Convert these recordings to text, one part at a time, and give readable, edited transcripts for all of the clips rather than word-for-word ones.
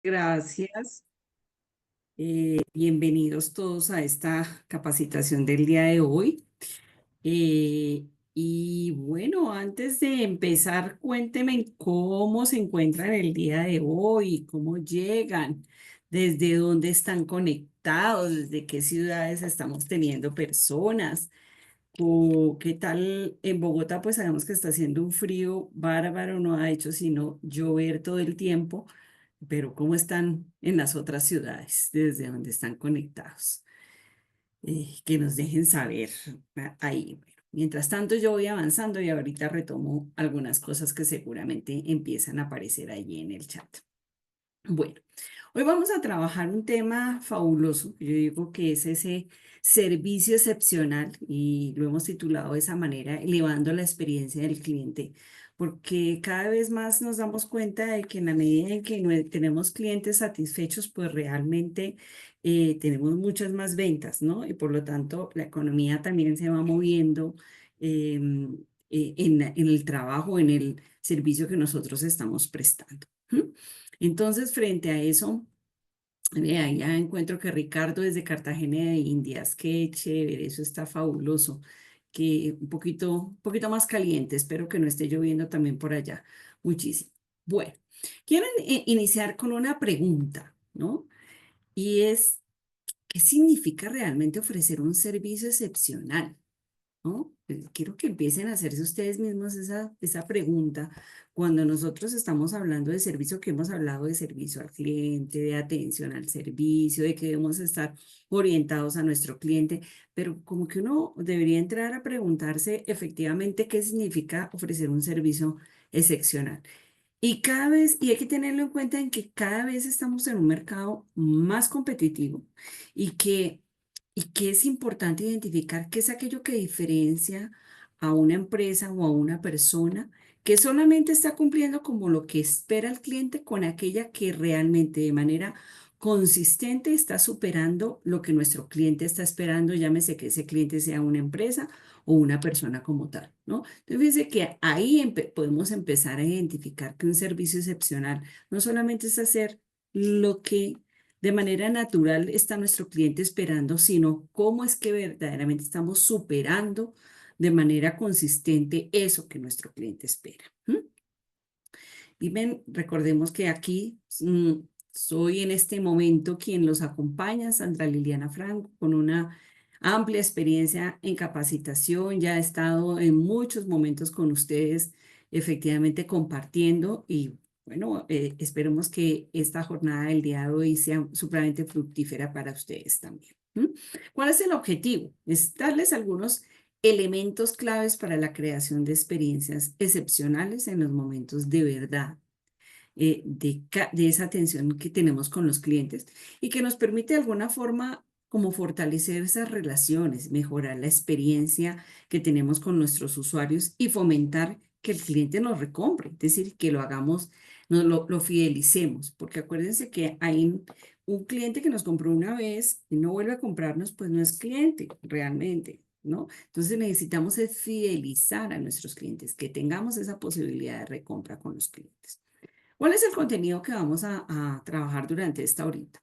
Gracias. Bienvenidos todos a esta capacitación del día de hoy. Y bueno, antes de empezar, cuéntenme cómo se encuentran el día de hoy, cómo llegan, desde dónde están conectados, desde qué ciudades estamos teniendo personas. O qué tal en Bogotá, pues sabemos que está haciendo un frío bárbaro, no ha hecho sino llover todo el tiempo, pero ¿cómo están en las otras ciudades, desde donde están conectados? Que nos dejen saber ahí. Bueno, mientras tanto, yo voy avanzando y ahorita retomo algunas cosas que seguramente empiezan a aparecer allí en el chat. Bueno, hoy vamos a trabajar un tema fabuloso. Yo digo que es ese servicio excepcional y lo hemos titulado de esa manera, elevando la experiencia del cliente, porque cada vez más nos damos cuenta de que en la medida en que tenemos clientes satisfechos, pues realmente tenemos muchas más ventas, ¿no? Y por lo tanto, la economía también se va moviendo en el trabajo, en el servicio que nosotros estamos prestando. ¿M? Entonces, frente a eso, ahí ya encuentro que Ricardo desde Cartagena de Indias, qué chévere, eso está fabuloso, que un poquito más caliente, espero que no esté lloviendo también por allá, muchísimo. Bueno, quiero iniciar con una pregunta, ¿no? Y es, ¿qué significa realmente ofrecer un servicio excepcional? ¿No? Quiero que empiecen a hacerse ustedes mismos esa pregunta cuando nosotros estamos hablando de servicio, que hemos hablado de servicio al cliente, de atención al servicio, de que debemos estar orientados a nuestro cliente, pero como que uno debería entrar a preguntarse efectivamente qué significa ofrecer un servicio excepcional. Y cada vez, y hay que tenerlo en cuenta en que cada vez estamos en un mercado más competitivo y que es importante identificar qué es aquello que diferencia a una empresa o a una persona que solamente está cumpliendo como lo que espera el cliente con aquella que realmente de manera consistente está superando lo que nuestro cliente está esperando, llámese que ese cliente sea una empresa o una persona como tal, ¿no? Entonces, fíjense que ahí podemos empezar a identificar que un servicio excepcional no solamente es hacer lo que de manera natural está nuestro cliente esperando, sino cómo es que verdaderamente estamos superando de manera consistente eso que nuestro cliente espera. ¿M? Y ven, recordemos que aquí soy en este momento quien los acompaña, Sandra Liliana Franco, con una amplia experiencia en capacitación, ya he estado en muchos momentos con ustedes, efectivamente compartiendo y bueno, esperemos que esta jornada del día de hoy sea supremamente fructífera para ustedes también. ¿M? ¿Cuál es el objetivo? Es darles algunos elementos claves para la creación de experiencias excepcionales en los momentos de verdad, de esa atención que tenemos con los clientes y que nos permite de alguna forma como fortalecer esas relaciones, mejorar la experiencia que tenemos con nuestros usuarios y fomentar que el cliente nos recompre, es decir, que lo hagamos, lo fidelicemos, porque acuérdense que hay un cliente que nos compró una vez y no vuelve a comprarnos, pues no es cliente realmente, ¿no? Entonces necesitamos es fidelizar a nuestros clientes, que tengamos esa posibilidad de recompra con los clientes. ¿Cuál es el contenido que vamos a trabajar durante esta horita?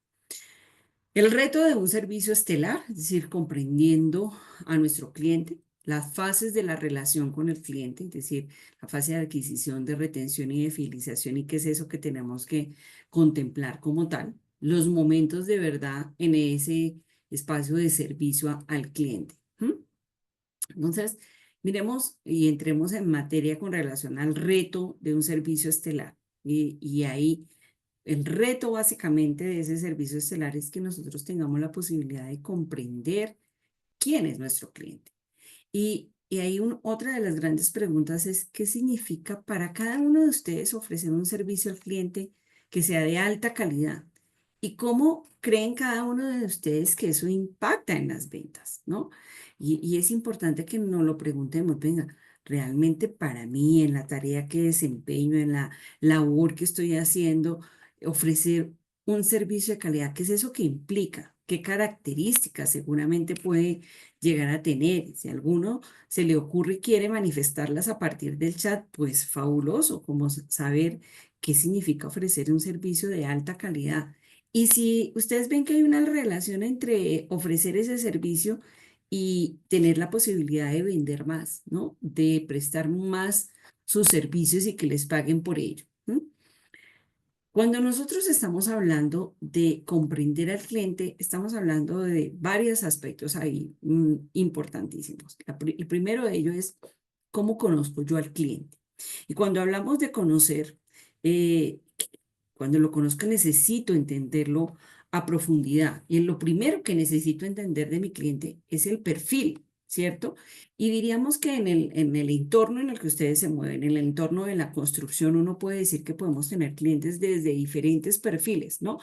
El reto de un servicio estelar, es decir, comprendiendo a nuestro cliente, las fases de la relación con el cliente, es decir, la fase de adquisición, de retención y de fidelización, y qué es eso que tenemos que contemplar como tal, los momentos de verdad en ese espacio de servicio al cliente. ¿M? Entonces, miremos y entremos en materia con relación al reto de un servicio estelar. Y ahí el reto básicamente de ese servicio estelar es que nosotros tengamos la posibilidad de comprender quién es nuestro cliente. Y ahí otra de las grandes preguntas es, ¿qué significa para cada uno de ustedes ofrecer un servicio al cliente que sea de alta calidad? ¿Y cómo creen cada uno de ustedes que eso impacta en las ventas, ¿no? Y es importante que nos lo preguntemos, venga, realmente para mí, en la tarea que desempeño, en la labor que estoy haciendo, ofrecer un servicio de calidad, ¿qué es eso que implica? qué características seguramente puede llegar a tener. Si a alguno se le ocurre y quiere manifestarlas a partir del chat, pues fabuloso, como saber qué significa ofrecer un servicio de alta calidad. Y si ustedes ven que hay una relación entre ofrecer ese servicio y tener la posibilidad de vender más, ¿no? De prestar más sus servicios y que les paguen por ello. ¿M? Cuando nosotros estamos hablando de comprender al cliente, estamos hablando de varios aspectos ahí importantísimos. El primero de ellos es cómo conozco yo al cliente. Y cuando hablamos de conocer, eh, cuando lo conozco necesito entenderlo a profundidad. Y lo primero que necesito entender de mi cliente es el perfil, ¿cierto? Y diríamos que en el entorno en el que ustedes se mueven, en el entorno de la construcción, uno puede decir que podemos tener clientes desde diferentes perfiles, ¿no?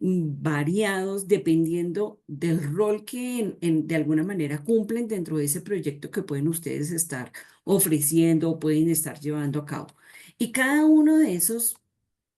Variados dependiendo del rol que de alguna manera cumplen dentro de ese proyecto que pueden ustedes estar ofreciendo o pueden estar llevando a cabo. Y cada uno de esos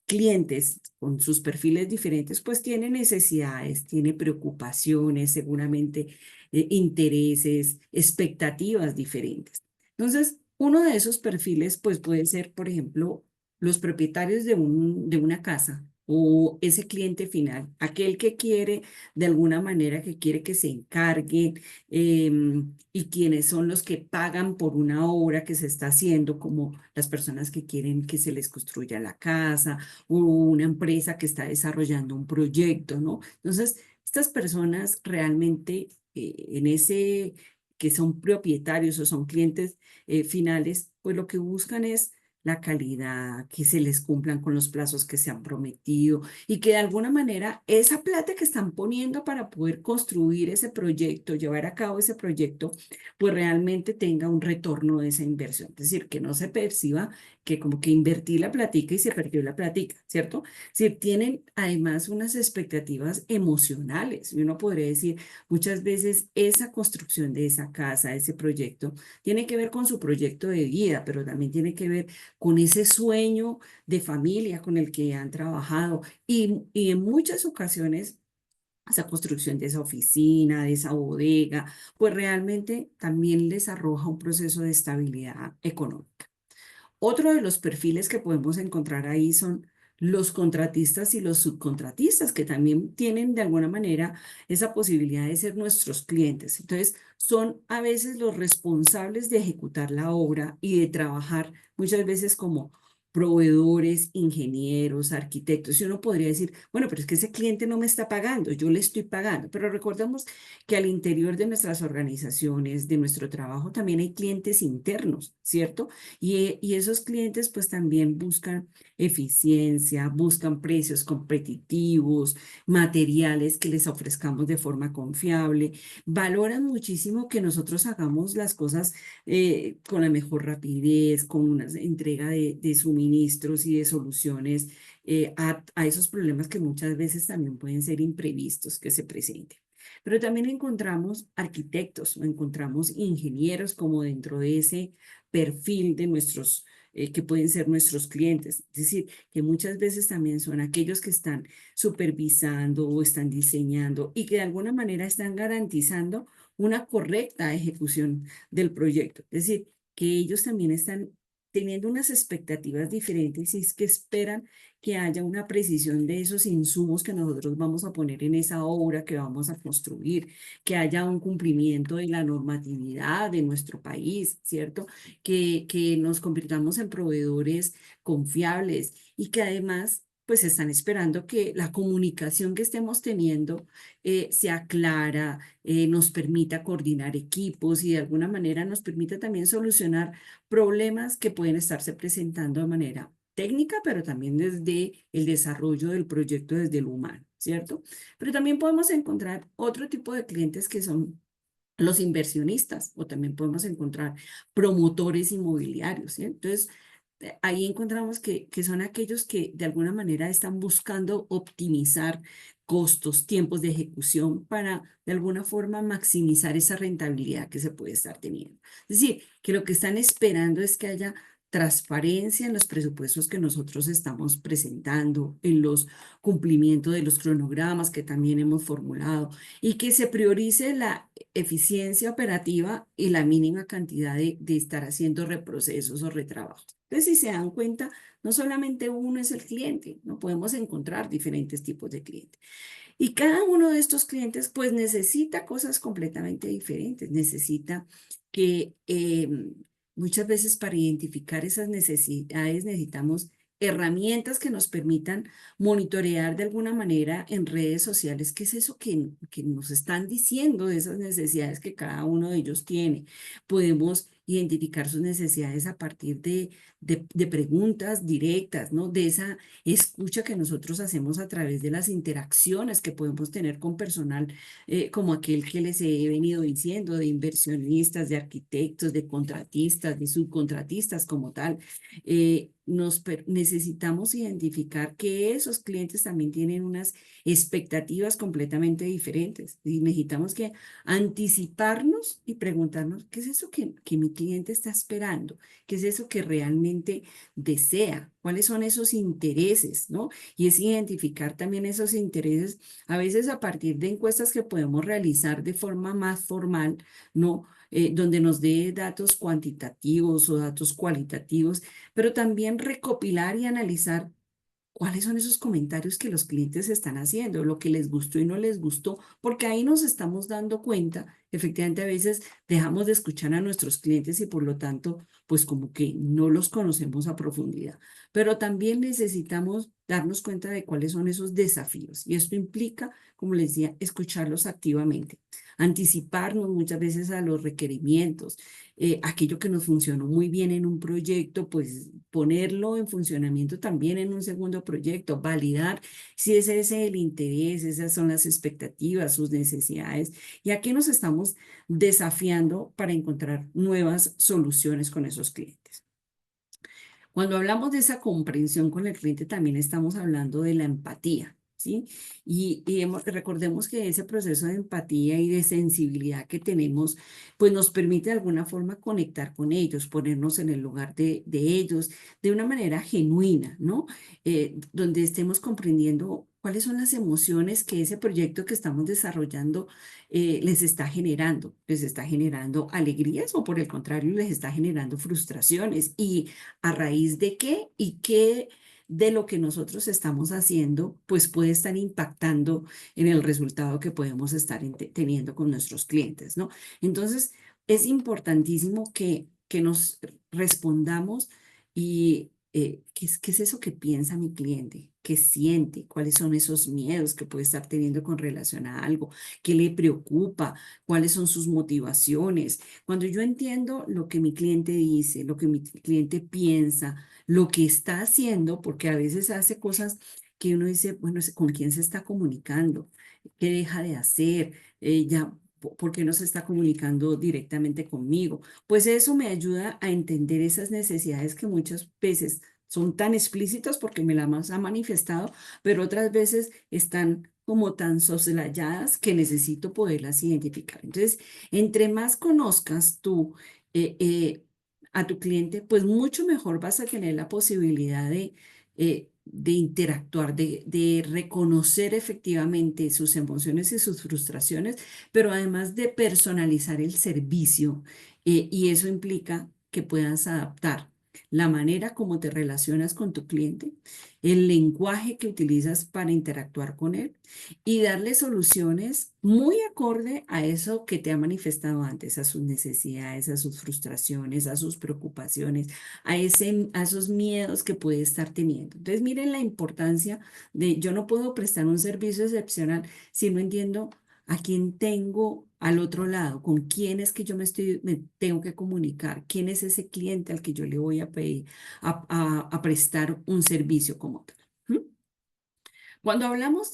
clientes con sus perfiles diferentes, pues tiene necesidades, tiene preocupaciones, seguramente intereses, expectativas diferentes. Entonces, uno de esos perfiles, pues puede ser, por ejemplo, los propietarios de una casa o ese cliente final, aquel que quiere, de alguna manera, que quiere que se encargue y quienes son los que pagan por una obra que se está haciendo, como las personas que quieren que se les construya la casa o una empresa que está desarrollando un proyecto, ¿no? Entonces, estas personas realmente en ese que son propietarios o son clientes finales, pues lo que buscan es la calidad, que se les cumplan con los plazos que se han prometido y que de alguna manera esa plata que están poniendo para poder construir ese proyecto, llevar a cabo ese proyecto, pues realmente tenga un retorno de esa inversión. Es decir, que no se perciba que como que invertí la platica y se perdió la platica, ¿cierto? Si tienen además unas expectativas emocionales, y uno podría decir, muchas veces esa construcción de esa casa, ese proyecto, tiene que ver con su proyecto de vida, pero también tiene que ver con ese sueño de familia con el que han trabajado y en muchas ocasiones esa construcción de esa oficina, de esa bodega, pues realmente también les arroja un proceso de estabilidad económica. Otro de los perfiles que podemos encontrar ahí son los contratistas y los subcontratistas, que también tienen de alguna manera esa posibilidad de ser nuestros clientes. Entonces, son a veces los responsables de ejecutar la obra y de trabajar muchas veces como proveedores, ingenieros, arquitectos. Y uno podría decir, bueno, pero es que ese cliente no me está pagando, yo le estoy pagando. Pero recordemos que al interior de nuestras organizaciones, de nuestro trabajo, también hay clientes internos, ¿cierto? Y esos clientes pues también buscan eficiencia, buscan precios competitivos, materiales que les ofrezcamos de forma confiable, valoran muchísimo que nosotros hagamos las cosas con la mejor rapidez, con una entrega de suministros y de soluciones a esos problemas que muchas veces también pueden ser imprevistos que se presenten. Pero también encontramos arquitectos o encontramos ingenieros como dentro de ese perfil de nuestros, que pueden ser nuestros clientes. Es decir, que muchas veces también son aquellos que están supervisando o están diseñando y que de alguna manera están garantizando una correcta ejecución del proyecto. Es decir, que ellos también están teniendo unas expectativas diferentes y es que esperan que haya una precisión de esos insumos que nosotros vamos a poner en esa obra que vamos a construir, que haya un cumplimiento de la normatividad de nuestro país, ¿cierto? Que nos convirtamos en proveedores confiables y que además pues están esperando que la comunicación que estemos teniendo sea clara, nos permita coordinar equipos y de alguna manera nos permita también solucionar problemas que pueden estarse presentando de manera técnica, pero también desde el desarrollo del proyecto desde el humano, ¿cierto? Pero también podemos encontrar otro tipo de clientes que son los inversionistas o también podemos encontrar promotores inmobiliarios, ¿sí? Entonces, ahí encontramos que son aquellos que de alguna manera están buscando optimizar costos, tiempos de ejecución para de alguna forma maximizar esa rentabilidad que se puede estar teniendo. Es decir, que lo que están esperando es que haya transparencia en los presupuestos que nosotros estamos presentando, en los cumplimientos de los cronogramas que también hemos formulado y que se priorice la eficiencia operativa y la mínima cantidad de estar haciendo reprocesos o retrabajos. Entonces, si se dan cuenta, no solamente uno es el cliente, no podemos encontrar diferentes tipos de clientes. Y cada uno de estos clientes pues necesita cosas completamente diferentes, necesita que muchas veces para identificar esas necesidades necesitamos herramientas que nos permitan monitorear de alguna manera en redes sociales qué es eso que nos están diciendo de esas necesidades que cada uno de ellos tiene. Podemos identificar sus necesidades a partir de preguntas directas, ¿no? De esa escucha que nosotros hacemos a través de las interacciones que podemos tener con personal como aquel que les he venido diciendo, de inversionistas, de arquitectos, de contratistas, de subcontratistas como tal. Necesitamos identificar que esos clientes también tienen unas expectativas completamente diferentes y necesitamos que anticiparnos y preguntarnos qué es eso que mi cliente está esperando, qué es eso que realmente desea, cuáles son esos intereses, ¿no? Y es identificar también esos intereses, a veces a partir de encuestas que podemos realizar de forma más formal, ¿no? Donde nos dé datos cuantitativos o datos cualitativos, pero también recopilar y analizar cuáles son esos comentarios que los clientes están haciendo, lo que les gustó y no les gustó, porque ahí nos estamos dando cuenta, efectivamente a veces dejamos de escuchar a nuestros clientes y por lo tanto, pues como que no los conocemos a profundidad, pero también necesitamos darnos cuenta de cuáles son esos desafíos y esto implica, como les decía, escucharlos activamente, anticiparnos muchas veces a los requerimientos, aquello que nos funcionó muy bien en un proyecto, pues ponerlo en funcionamiento también en un segundo proyecto, validar si ese es el interés, esas son las expectativas, sus necesidades, y aquí nos estamos desafiando para encontrar nuevas soluciones con esos clientes. Cuando hablamos de esa comprensión con el cliente, también estamos hablando de la empatía, ¿sí? Recordemos que ese proceso de empatía y de sensibilidad que tenemos, pues nos permite de alguna forma conectar con ellos, ponernos en el lugar de ellos de una manera genuina, ¿no? Donde estemos comprendiendo cuáles son las emociones que ese proyecto que estamos desarrollando les está generando. Les está generando alegrías o por el contrario les está generando frustraciones. Y a raíz de qué y qué de lo que nosotros estamos haciendo, pues puede estar impactando en el resultado que podemos estar teniendo con nuestros clientes, ¿no? Entonces, es importantísimo que nos respondamos y qué es eso que piensa mi cliente, qué siente, cuáles son esos miedos que puede estar teniendo con relación a algo, qué le preocupa, cuáles son sus motivaciones. Cuando yo entiendo lo que mi cliente dice, lo que mi cliente piensa, lo que está haciendo, porque a veces hace cosas que uno dice, bueno, ¿con quién se está comunicando? ¿Qué deja de hacer? ¿Por qué no se está comunicando directamente conmigo? Pues eso me ayuda a entender esas necesidades que muchas veces son tan explícitas porque me las ha manifestado, pero otras veces están como tan soslayadas que necesito poderlas identificar. Entonces, entre más conozcas tú eh, eh, a tu cliente, pues mucho mejor vas a tener la posibilidad de interactuar, de reconocer efectivamente sus emociones y sus frustraciones, pero además de personalizar el servicio. Y eso implica que puedas adaptar la manera como te relacionas con tu cliente, el lenguaje que utilizas para interactuar con él y darle soluciones muy acorde a eso que te ha manifestado antes, a sus necesidades, a sus frustraciones, a sus preocupaciones, a esos miedos que puede estar teniendo. Entonces, miren la importancia de, yo no puedo prestar un servicio excepcional si no entiendo a quién tengo al otro lado, con quién es que me tengo que comunicar, quién es ese cliente al que yo le voy a pedir a prestar un servicio como tal. ¿Mm? Cuando hablamos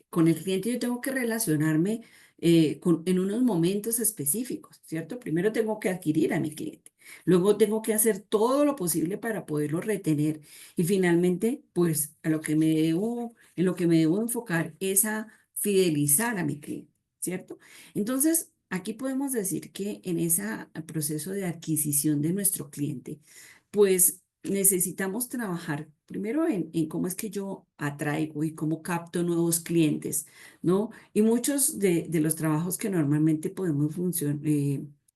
con el cliente, yo tengo que relacionarme en unos momentos específicos, ¿cierto? Primero tengo que adquirir a mi cliente, luego tengo que hacer todo lo posible para poderlo retener y finalmente, pues, en lo que me debo enfocar es a fidelizar a mi cliente, ¿cierto? Entonces, aquí podemos decir que en ese proceso de adquisición de nuestro cliente, pues necesitamos trabajar primero en cómo es que yo atraigo y cómo capto nuevos clientes, ¿no? Y muchos de los trabajos que normalmente podemos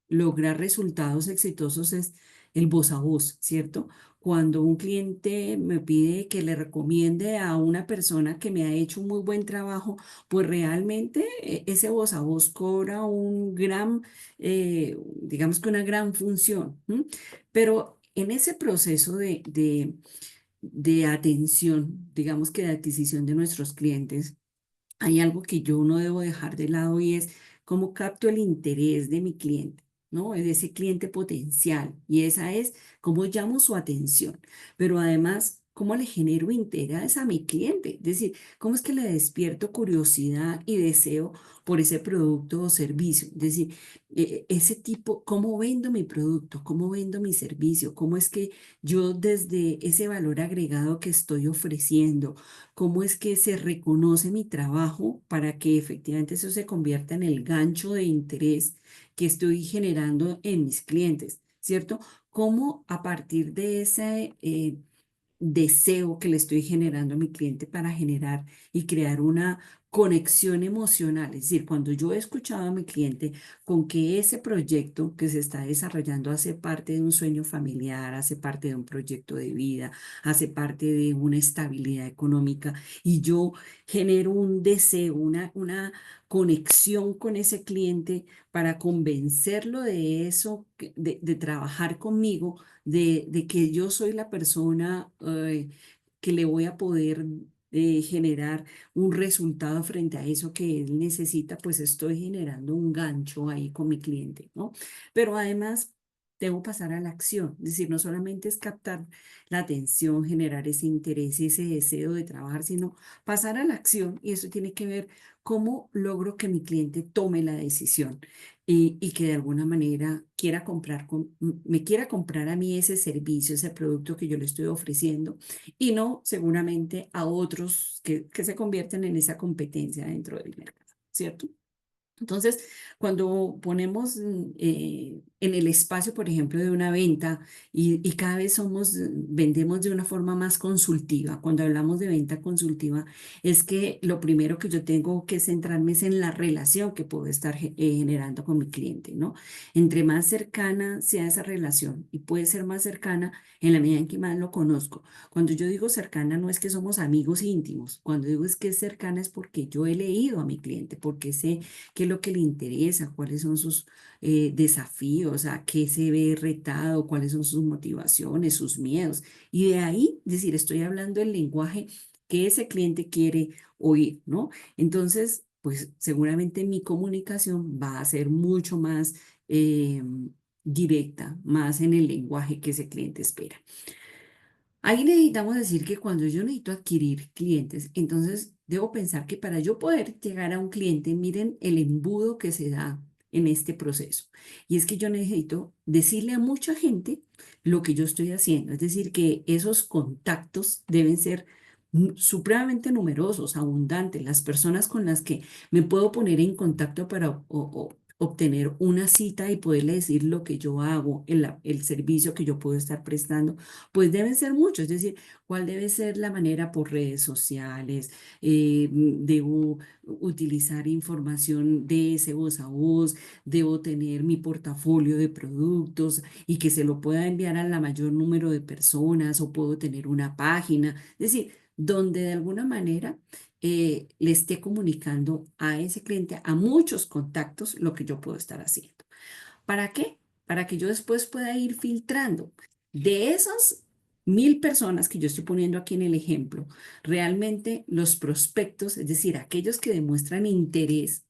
lograr resultados exitosos es el voz a voz, ¿cierto? Cuando un cliente me pide que le recomiende a una persona que me ha hecho un muy buen trabajo, pues realmente ese voz a voz cobra un gran, digamos que una gran función. ¿M? Pero en ese proceso de atención, digamos que de adquisición de nuestros clientes, hay algo que yo no debo dejar de lado y es cómo capto el interés de mi cliente, ¿no? De ese cliente potencial. Y esa es cómo llamo su atención, pero además, cómo le genero interés a mi cliente. Es decir, cómo es que le despierto curiosidad y deseo por ese producto o servicio. Es decir, ese tipo, cómo vendo mi producto, cómo vendo mi servicio, cómo es que yo desde ese valor agregado que estoy ofreciendo, cómo es que se reconoce mi trabajo para que efectivamente eso se convierta en el gancho de interés que estoy generando en mis clientes, ¿cierto? Cómo a partir de ese deseo que le estoy generando a mi cliente para generar y crear una conexión emocional. Es decir, cuando yo he escuchado a mi cliente con que ese proyecto que se está desarrollando hace parte de un sueño familiar, hace parte de un proyecto de vida, hace parte de una estabilidad económica y yo genero un deseo, una conexión con ese cliente para convencerlo de eso, de trabajar conmigo, de que yo soy la persona que le voy a poder generar un resultado frente a eso que él necesita, pues estoy generando un gancho ahí con mi cliente, ¿no? Pero además debo pasar a la acción, es decir, no solamente es captar la atención, generar ese interés, ese deseo de trabajar, sino pasar a la acción y eso tiene que ver cómo logro que mi cliente tome la decisión y que de alguna manera quiera comprar me quiera comprar a mí ese servicio, ese producto que yo le estoy ofreciendo y no seguramente a otros que se convierten en esa competencia dentro del mercado, ¿cierto? Entonces, cuando ponemos en el espacio, por ejemplo, de una venta y cada vez vendemos de una forma más consultiva, cuando hablamos de venta consultiva, es que lo primero que yo tengo que centrarme es en la relación que puedo estar generando con mi cliente, ¿no? Entre más cercana sea esa relación y puede ser más cercana en la medida en que más lo conozco. Cuando yo digo cercana, no es que somos amigos íntimos. Cuando digo es que es cercana es porque yo he leído a mi cliente, porque sé qué es lo que le interesa, cuáles son sus desafíos, a qué se ve retado, cuáles son sus motivaciones, sus miedos. Y de ahí, es decir, estoy hablando el lenguaje que ese cliente quiere oír, ¿no? Entonces, pues seguramente mi comunicación va a ser mucho más eh, directa, más en el lenguaje que ese cliente espera. Ahí necesitamos decir que cuando yo necesito adquirir clientes, entonces debo pensar que para yo poder llegar a un cliente, miren el embudo que se da en este proceso. Y es que yo necesito decirle a mucha gente lo que yo estoy haciendo. Es decir, que esos contactos deben ser supremamente numerosos, abundantes, las personas con las que me puedo poner en contacto para obtener una cita y poderle decir lo que yo hago, el servicio que yo puedo estar prestando pues deben ser muchos, es decir, cuál debe ser la manera por redes sociales, debo utilizar información de ese voz a voz, debo tener mi portafolio de productos y que se lo pueda enviar a la mayor número de personas o puedo tener una página, es decir, donde de alguna manera le esté comunicando a ese cliente, a muchos contactos, lo que yo puedo estar haciendo. ¿Para qué? Para que yo después pueda ir filtrando. De esas 1000 personas que yo estoy poniendo aquí en el ejemplo, realmente los prospectos, es decir, aquellos que demuestran interés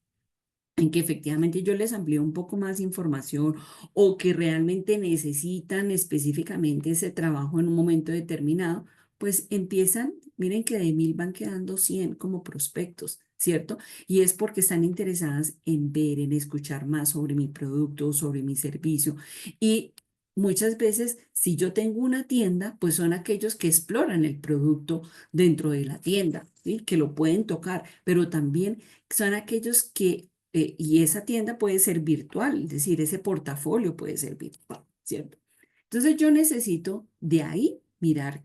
en que efectivamente yo les amplíe un poco más información o que realmente necesitan específicamente ese trabajo en un momento determinado, pues empiezan, miren que de 1000 van quedando 100 como prospectos, ¿cierto? Y es porque están interesadas en ver, en escuchar más sobre mi producto, sobre mi servicio. Y muchas veces, si yo tengo una tienda, pues son aquellos que exploran el producto dentro de la tienda, ¿sí? Que lo pueden tocar, pero también son aquellos que y esa tienda puede ser virtual, es decir, ese portafolio puede ser virtual, ¿cierto? Entonces yo necesito de ahí mirar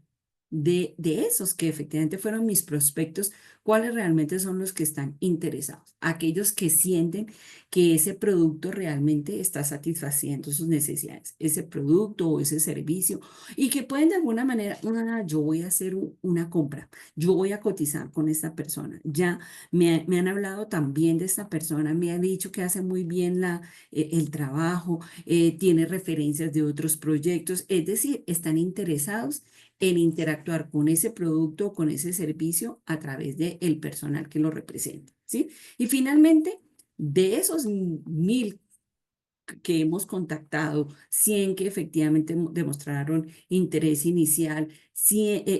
de esos que efectivamente fueron mis prospectos, cuáles realmente son los que están interesados, aquellos que sienten que ese producto realmente está satisfaciendo sus necesidades, ese producto o ese servicio, y que pueden de alguna manera, yo voy a hacer una compra, yo voy a cotizar con esta persona, ya me han hablado también de esta persona, me han dicho que hace muy bien el trabajo, tiene referencias de otros proyectos, es decir, están interesados en interactuar con ese producto o con ese servicio a través del personal que lo representa, ¿sí? Y finalmente, de esos 1000 que hemos contactado, 100 que efectivamente demostraron interés inicial,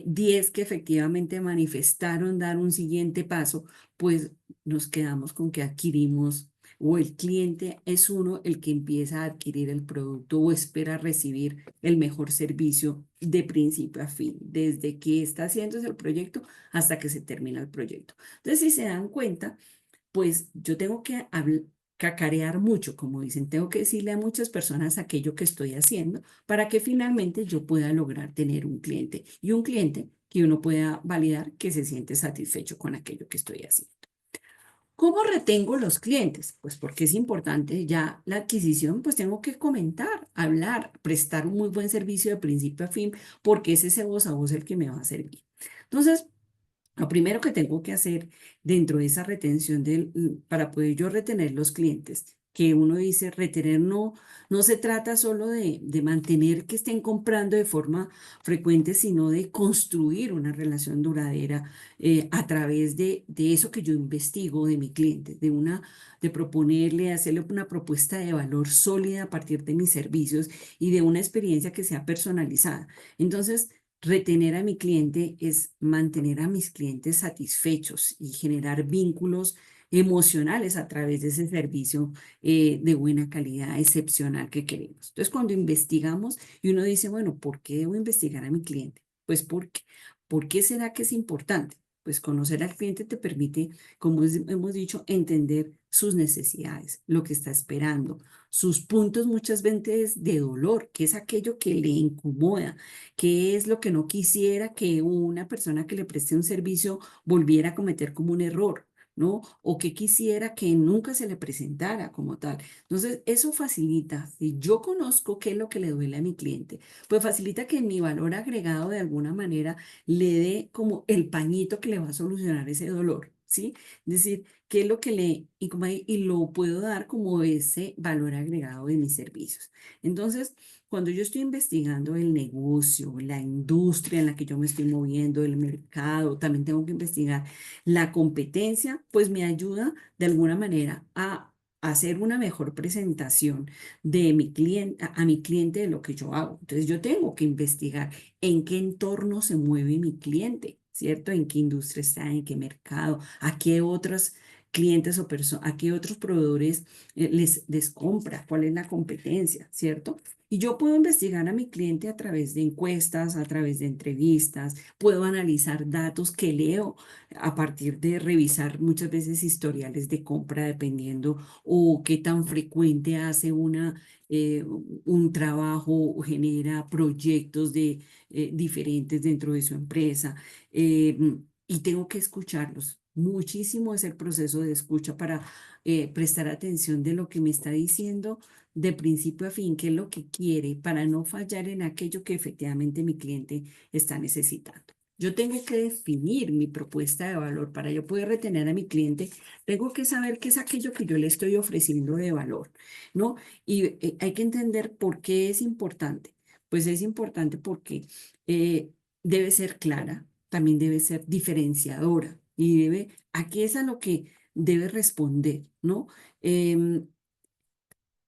10 que efectivamente manifestaron dar un siguiente paso, pues nos quedamos con que adquirimos o el cliente es uno el que empieza a adquirir el producto o espera recibir el mejor servicio de principio a fin, desde que está haciéndose el proyecto hasta que se termina el proyecto. Entonces, si se dan cuenta, pues yo tengo que cacarear mucho, como dicen, tengo que decirle a muchas personas aquello que estoy haciendo para que finalmente yo pueda lograr tener un cliente y un cliente que uno pueda validar que se siente satisfecho con aquello que estoy haciendo. ¿Cómo retengo los clientes? Pues porque es importante ya la adquisición, pues tengo que comentar, hablar, prestar un muy buen servicio de principio a fin, porque es ese voz a voz el que me va a servir. Entonces, lo primero que tengo que hacer dentro de esa retención para poder yo retener los clientes, que uno dice retener no se trata solo de mantener que estén comprando de forma frecuente, sino de construir una relación duradera a través de eso que yo investigo de mi cliente, de proponerle, hacerle una propuesta de valor sólida a partir de mis servicios y de una experiencia que sea personalizada. Entonces, retener a mi cliente es mantener a mis clientes satisfechos y generar vínculos emocionales a través de ese servicio de buena calidad, excepcional que queremos. Entonces, cuando investigamos y uno dice, bueno, ¿por qué debo investigar a mi cliente? Pues porque, ¿por qué será que es importante? Pues conocer al cliente te permite, como hemos dicho, entender sus necesidades, lo que está esperando, sus puntos muchas veces de dolor, que es aquello que le incomoda, qué es lo que no quisiera que una persona que le preste un servicio volviera a cometer como un error, ¿no? O que quisiera que nunca se le presentara como tal. Entonces, eso facilita, si yo conozco qué es lo que le duele a mi cliente, pues facilita que mi valor agregado de alguna manera le dé como el pañito que le va a solucionar ese dolor, ¿sí? Es decir, qué es lo que y lo puedo dar como ese valor agregado de mis servicios. Entonces, cuando yo estoy investigando el negocio, la industria en la que yo me estoy moviendo, el mercado, también tengo que investigar la competencia, pues me ayuda de alguna manera a hacer una mejor presentación de mi cliente, a mi cliente de lo que yo hago. Entonces yo tengo que investigar en qué entorno se mueve mi cliente, ¿cierto? En qué industria está, en qué mercado, a qué otros clientes o personas, a qué otros proveedores les compra, cuál es la competencia, ¿cierto? Y yo puedo investigar a mi cliente a través de encuestas, a través de entrevistas, puedo analizar datos que leo a partir de revisar muchas veces historiales de compra, dependiendo o qué tan frecuente hace un trabajo o genera proyectos diferentes dentro de su empresa. eh, y tengo que escucharlos. Muchísimo es el proceso de escucha para prestar atención de lo que me está diciendo de principio a fin, qué es lo que quiere para no fallar en aquello que efectivamente mi cliente está necesitando. Yo tengo que definir mi propuesta de valor para yo poder retener a mi cliente. Tengo que saber qué es aquello que yo le estoy ofreciendo de valor, ¿no? Y hay que entender por qué es importante. Pues es importante porque eh, debe ser clara, también debe ser diferenciadora y aquí es a lo que debe responder, ¿no? Em,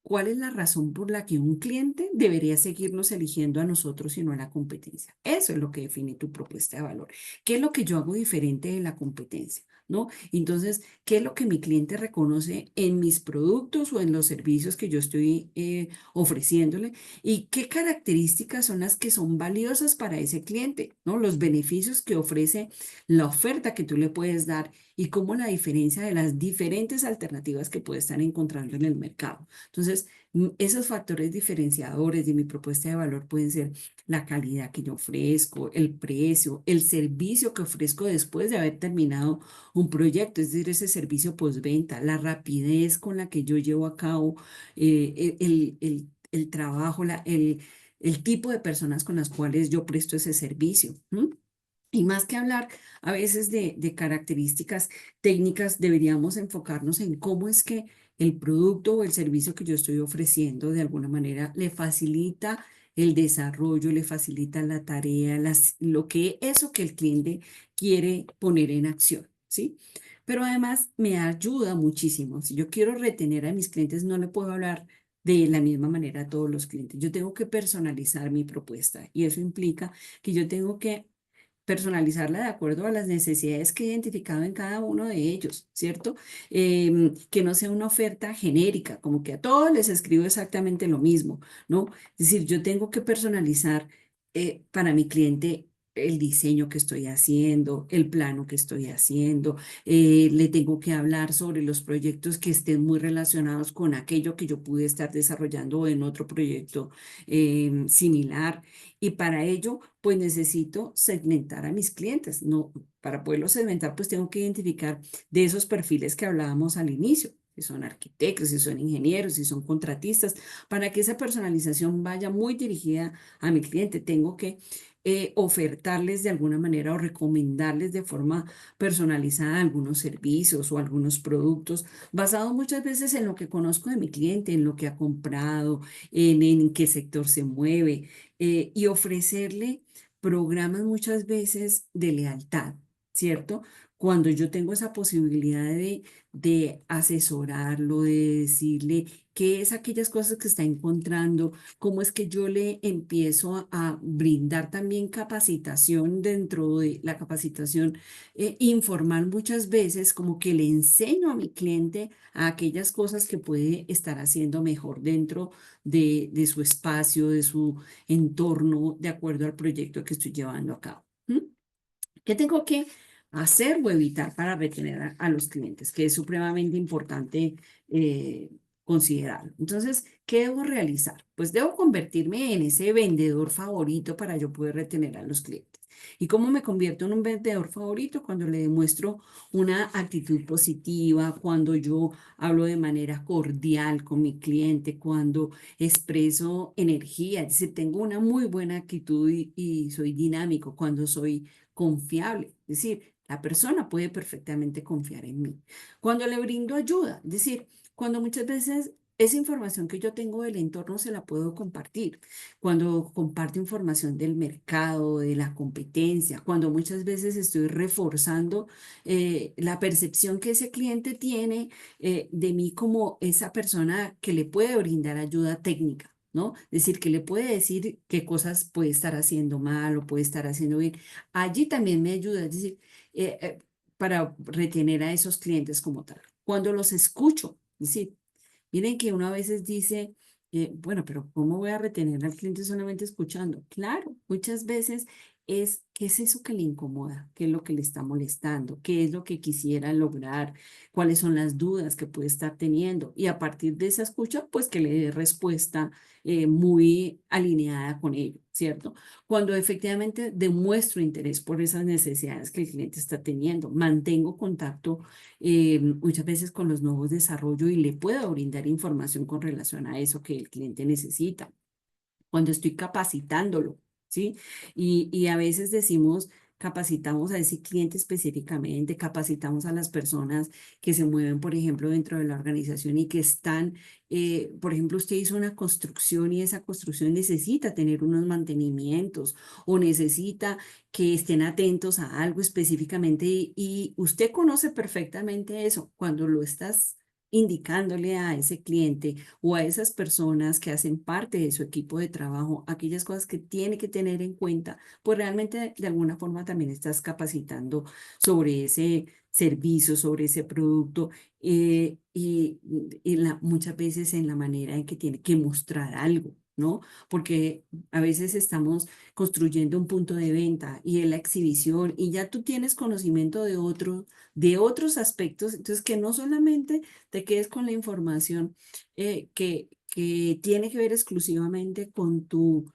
¿cuál es la razón por la que un cliente debería seguirnos eligiendo a nosotros y no a la competencia? Eso es lo que define tu propuesta de valor. ¿Qué es lo que yo hago diferente de la competencia? ¿No? Entonces, ¿qué es lo que mi cliente reconoce en mis productos o en los servicios que yo estoy ofreciéndole? ¿Y qué características son las que son valiosas para ese cliente? ¿No? Los beneficios que ofrece la oferta que tú le puedes dar y cómo la diferencia de las diferentes alternativas que puede estar encontrando en el mercado. Entonces, esos factores diferenciadores de mi propuesta de valor pueden ser la calidad que yo ofrezco, el precio, el servicio que ofrezco después de haber terminado un proyecto, es decir, ese servicio postventa, la rapidez con la que yo llevo a cabo el trabajo, el tipo de personas con las cuales yo presto ese servicio. Y más que hablar a veces de características técnicas, deberíamos enfocarnos en cómo es que el producto o el servicio que yo estoy ofreciendo de alguna manera le facilita el desarrollo, le facilita la tarea, eso que el cliente quiere poner en acción, ¿sí? Pero además me ayuda muchísimo. Si yo quiero retener a mis clientes, no le puedo hablar de la misma manera a todos los clientes. Yo tengo que personalizar mi propuesta y eso implica que yo tengo que personalizarla de acuerdo a las necesidades que he identificado en cada uno de ellos, ¿cierto? Que no sea una oferta genérica, como que a todos les escribo exactamente lo mismo, ¿no? Es decir, yo tengo que personalizar para mi cliente el diseño que estoy haciendo, el plano que estoy haciendo, le tengo que hablar sobre los proyectos que estén muy relacionados con aquello que yo pude estar desarrollando en otro proyecto similar. Y para ello, pues necesito segmentar a mis clientes. No, para poderlo segmentar, pues tengo que identificar de esos perfiles que hablábamos al inicio, si son arquitectos, si son ingenieros, si son contratistas, para que esa personalización vaya muy dirigida a mi cliente. Tengo que ofertarles de alguna manera o recomendarles de forma personalizada algunos servicios o algunos productos, basado muchas veces en lo que conozco de mi cliente, en lo que ha comprado, en qué sector se mueve y ofrecerle programas muchas veces de lealtad, ¿cierto? Cuando yo tengo esa posibilidad de asesorarlo, de decirle qué es aquellas cosas que está encontrando, cómo es que yo le empiezo a brindar también capacitación dentro de la capacitación informal muchas veces, como que le enseño a mi cliente a aquellas cosas que puede estar haciendo mejor dentro de su espacio, de su entorno, de acuerdo al proyecto que estoy llevando a cabo. ¿Qué tengo que hacer o evitar para retener a los clientes? Que es supremamente importante considerarlo. Entonces, ¿qué debo realizar? Pues debo convertirme en ese vendedor favorito para yo poder retener a los clientes. ¿Y cómo me convierto en un vendedor favorito? Cuando le demuestro una actitud positiva, cuando yo hablo de manera cordial con mi cliente, cuando expreso energía, es decir, tengo una muy buena actitud y soy dinámico, cuando soy confiable, es decir, la persona puede perfectamente confiar en mí. Cuando le brindo ayuda, es decir, cuando muchas veces esa información que yo tengo del entorno se la puedo compartir, cuando comparto información del mercado, de la competencia, cuando muchas veces estoy reforzando la percepción que ese cliente tiene de mí como esa persona que le puede brindar ayuda técnica. ¿No? Es decir, que le puede decir qué cosas puede estar haciendo mal o puede estar haciendo bien. Allí también me ayuda, es decir, para retener a esos clientes como tal. Cuando los escucho, es decir, miren que uno a veces dice, bueno, pero ¿cómo voy a retener al cliente solamente escuchando? Claro, muchas veces ¿qué es eso que le incomoda? ¿Qué es lo que le está molestando? ¿Qué es lo que quisiera lograr? ¿Cuáles son las dudas que puede estar teniendo? Y a partir de esa escucha, pues que le dé respuesta muy alineada con ello, ¿cierto? Cuando efectivamente demuestro interés por esas necesidades que el cliente está teniendo, mantengo contacto muchas veces con los nuevos desarrollos y le puedo brindar información con relación a eso que el cliente necesita. Cuando estoy capacitándolo, ¿sí? Y a veces decimos, capacitamos a ese cliente específicamente, capacitamos a las personas que se mueven, por ejemplo, dentro de la organización y que están, por ejemplo, usted hizo una construcción y esa construcción necesita tener unos mantenimientos o necesita que estén atentos a algo específicamente y usted conoce perfectamente eso. Cuando lo estás indicándole a ese cliente o a esas personas que hacen parte de su equipo de trabajo aquellas cosas que tiene que tener en cuenta, pues realmente de alguna forma también estás capacitando sobre ese servicio, sobre ese producto muchas veces en la manera en que tiene que mostrar algo, ¿no? Porque a veces estamos construyendo un punto de venta y en la exhibición y ya tú tienes conocimiento de otros aspectos, entonces que no solamente te quedes con la información que tiene que ver exclusivamente con tu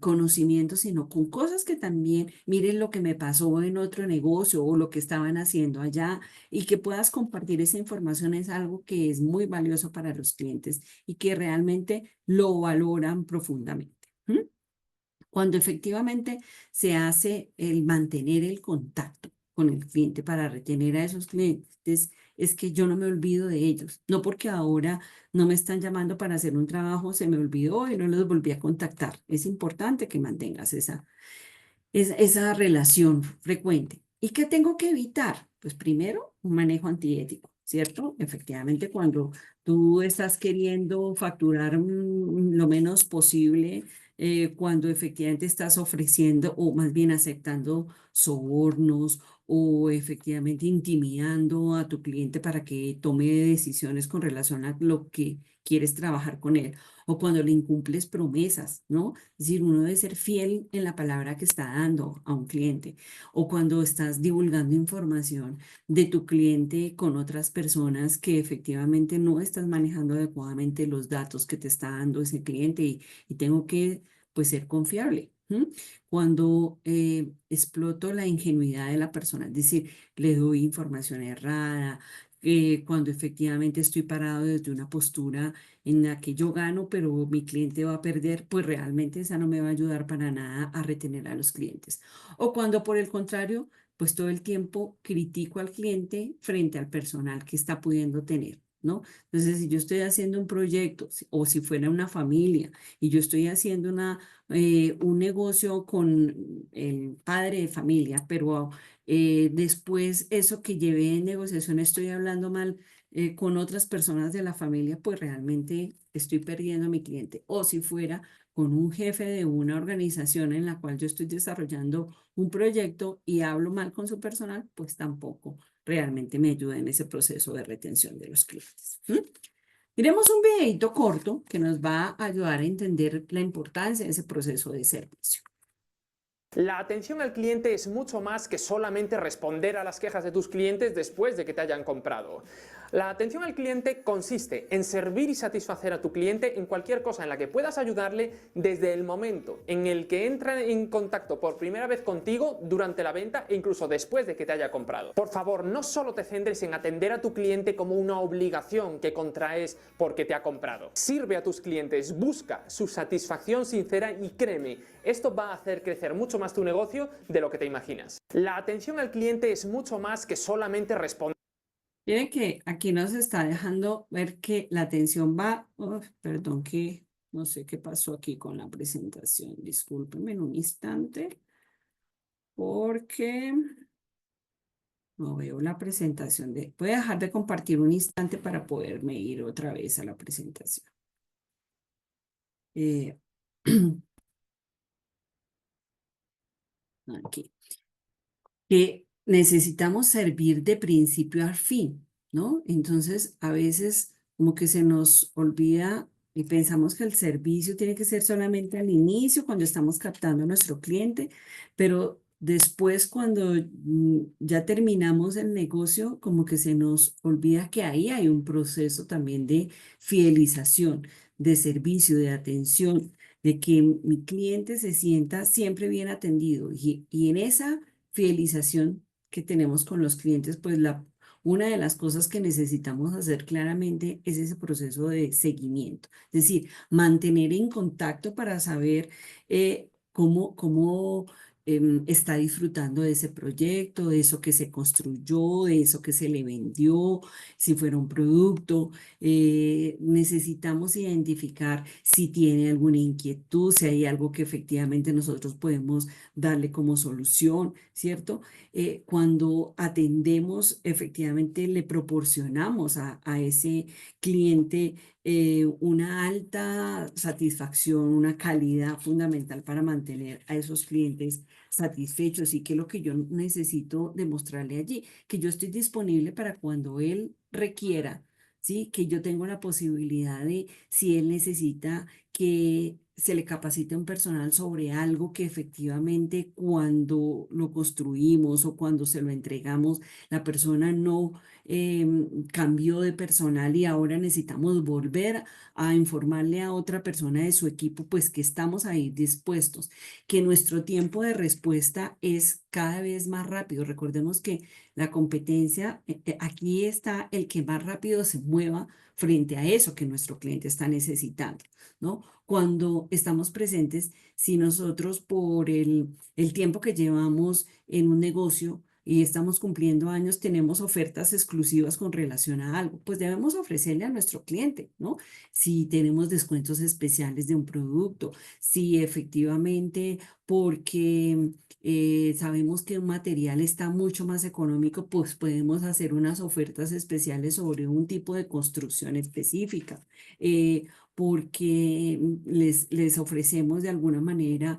conocimiento, sino con cosas que también, miren lo que me pasó en otro negocio o lo que estaban haciendo allá y que puedas compartir esa información es algo que es muy valioso para los clientes y que realmente lo valoran profundamente. ¿M? Cuando efectivamente se hace el mantener el contacto con el cliente para retener a esos clientes, es que yo no me olvido de ellos. No porque ahora no me están llamando para hacer un trabajo, se me olvidó y no los volví a contactar. Es importante que mantengas esa relación frecuente. ¿Y qué tengo que evitar? Pues primero, un manejo antiético, ¿cierto? Efectivamente, cuando tú estás queriendo facturar lo menos posible, cuando efectivamente estás ofreciendo o más bien aceptando sobornos o efectivamente intimidando a tu cliente para que tome decisiones con relación a lo que quieres trabajar con él, o cuando le incumples promesas, ¿no? Es decir, uno debe ser fiel en la palabra que está dando a un cliente, o cuando estás divulgando información de tu cliente con otras personas que efectivamente no estás manejando adecuadamente los datos que te está dando ese cliente y tengo que, pues, ser confiable. ¿M? Cuando exploto la ingenuidad de la persona, es decir, le doy información errada, cuando efectivamente estoy parado desde una postura en la que yo gano, pero mi cliente va a perder, pues realmente esa no me va a ayudar para nada a retener a los clientes. O cuando por el contrario, pues todo el tiempo critico al cliente frente al personal que está pudiendo tener, ¿no? Entonces, si yo estoy haciendo un proyecto o si fuera una familia y yo estoy haciendo un negocio con el padre de familia, pero después eso que llevé en negociación estoy hablando mal con otras personas de la familia, pues realmente estoy perdiendo a mi cliente. O si fuera con un jefe de una organización en la cual yo estoy desarrollando un proyecto y hablo mal con su personal, pues tampoco realmente me ayuda en ese proceso de retención de los clientes. ¿Mm? Miremos un videito corto que nos va a ayudar a entender la importancia de ese proceso de servicio. La atención al cliente es mucho más que solamente responder a las quejas de tus clientes después de que te hayan comprado. La atención al cliente consiste en servir y satisfacer a tu cliente en cualquier cosa en la que puedas ayudarle desde el momento en el que entra en contacto por primera vez contigo, durante la venta e incluso después de que te haya comprado. Por favor, no solo te centres en atender a tu cliente como una obligación que contraes porque te ha comprado. Sirve a tus clientes, busca su satisfacción sincera y créeme, esto va a hacer crecer mucho más tu negocio de lo que te imaginas. La atención al cliente es mucho más que solamente responder. Miren que aquí nos está dejando ver que la atención va, perdón que no sé qué pasó aquí con la presentación, discúlpenme un instante, porque no veo la presentación voy a dejar de compartir un instante para poderme ir otra vez a la presentación. Eh, aquí. Que necesitamos servir de principio a fin, ¿no? Entonces, a veces como que se nos olvida y pensamos que el servicio tiene que ser solamente al inicio, cuando estamos captando a nuestro cliente, pero después cuando ya terminamos el negocio, como que se nos olvida que ahí hay un proceso también de fidelización, de servicio, de atención, de que mi cliente se sienta siempre bien atendido y en esa fidelización que tenemos con los clientes, pues una de las cosas que necesitamos hacer claramente es ese proceso de seguimiento, es decir, mantener en contacto para saber cómo está disfrutando de ese proyecto, de eso que se construyó, de eso que se le vendió, si fuera un producto. Necesitamos identificar si tiene alguna inquietud, si hay algo que efectivamente nosotros podemos darle como solución, ¿cierto? Cuando atendemos, efectivamente le proporcionamos a ese cliente una alta satisfacción, una calidad fundamental para mantener a esos clientes satisfechos y que es lo que yo necesito demostrarle allí, que yo estoy disponible para cuando él requiera, ¿sí? Que yo tengo la posibilidad de, si él necesita que se le capacite un personal sobre algo que efectivamente cuando lo construimos o cuando se lo entregamos, la persona no cambió de personal y ahora necesitamos volver a informarle a otra persona de su equipo, pues que estamos ahí dispuestos, que nuestro tiempo de respuesta es cada vez más rápido. Recordemos que la competencia, aquí está el que más rápido se mueva frente a eso que nuestro cliente está necesitando, ¿no? Cuando estamos presentes, si nosotros por el tiempo que llevamos en un negocio, y estamos cumpliendo años, tenemos ofertas exclusivas con relación a algo, pues debemos ofrecerle a nuestro cliente, ¿no? Si tenemos descuentos especiales de un producto, si efectivamente porque sabemos que un material está mucho más económico, pues podemos hacer unas ofertas especiales sobre un tipo de construcción específica. Porque les ofrecemos de alguna manera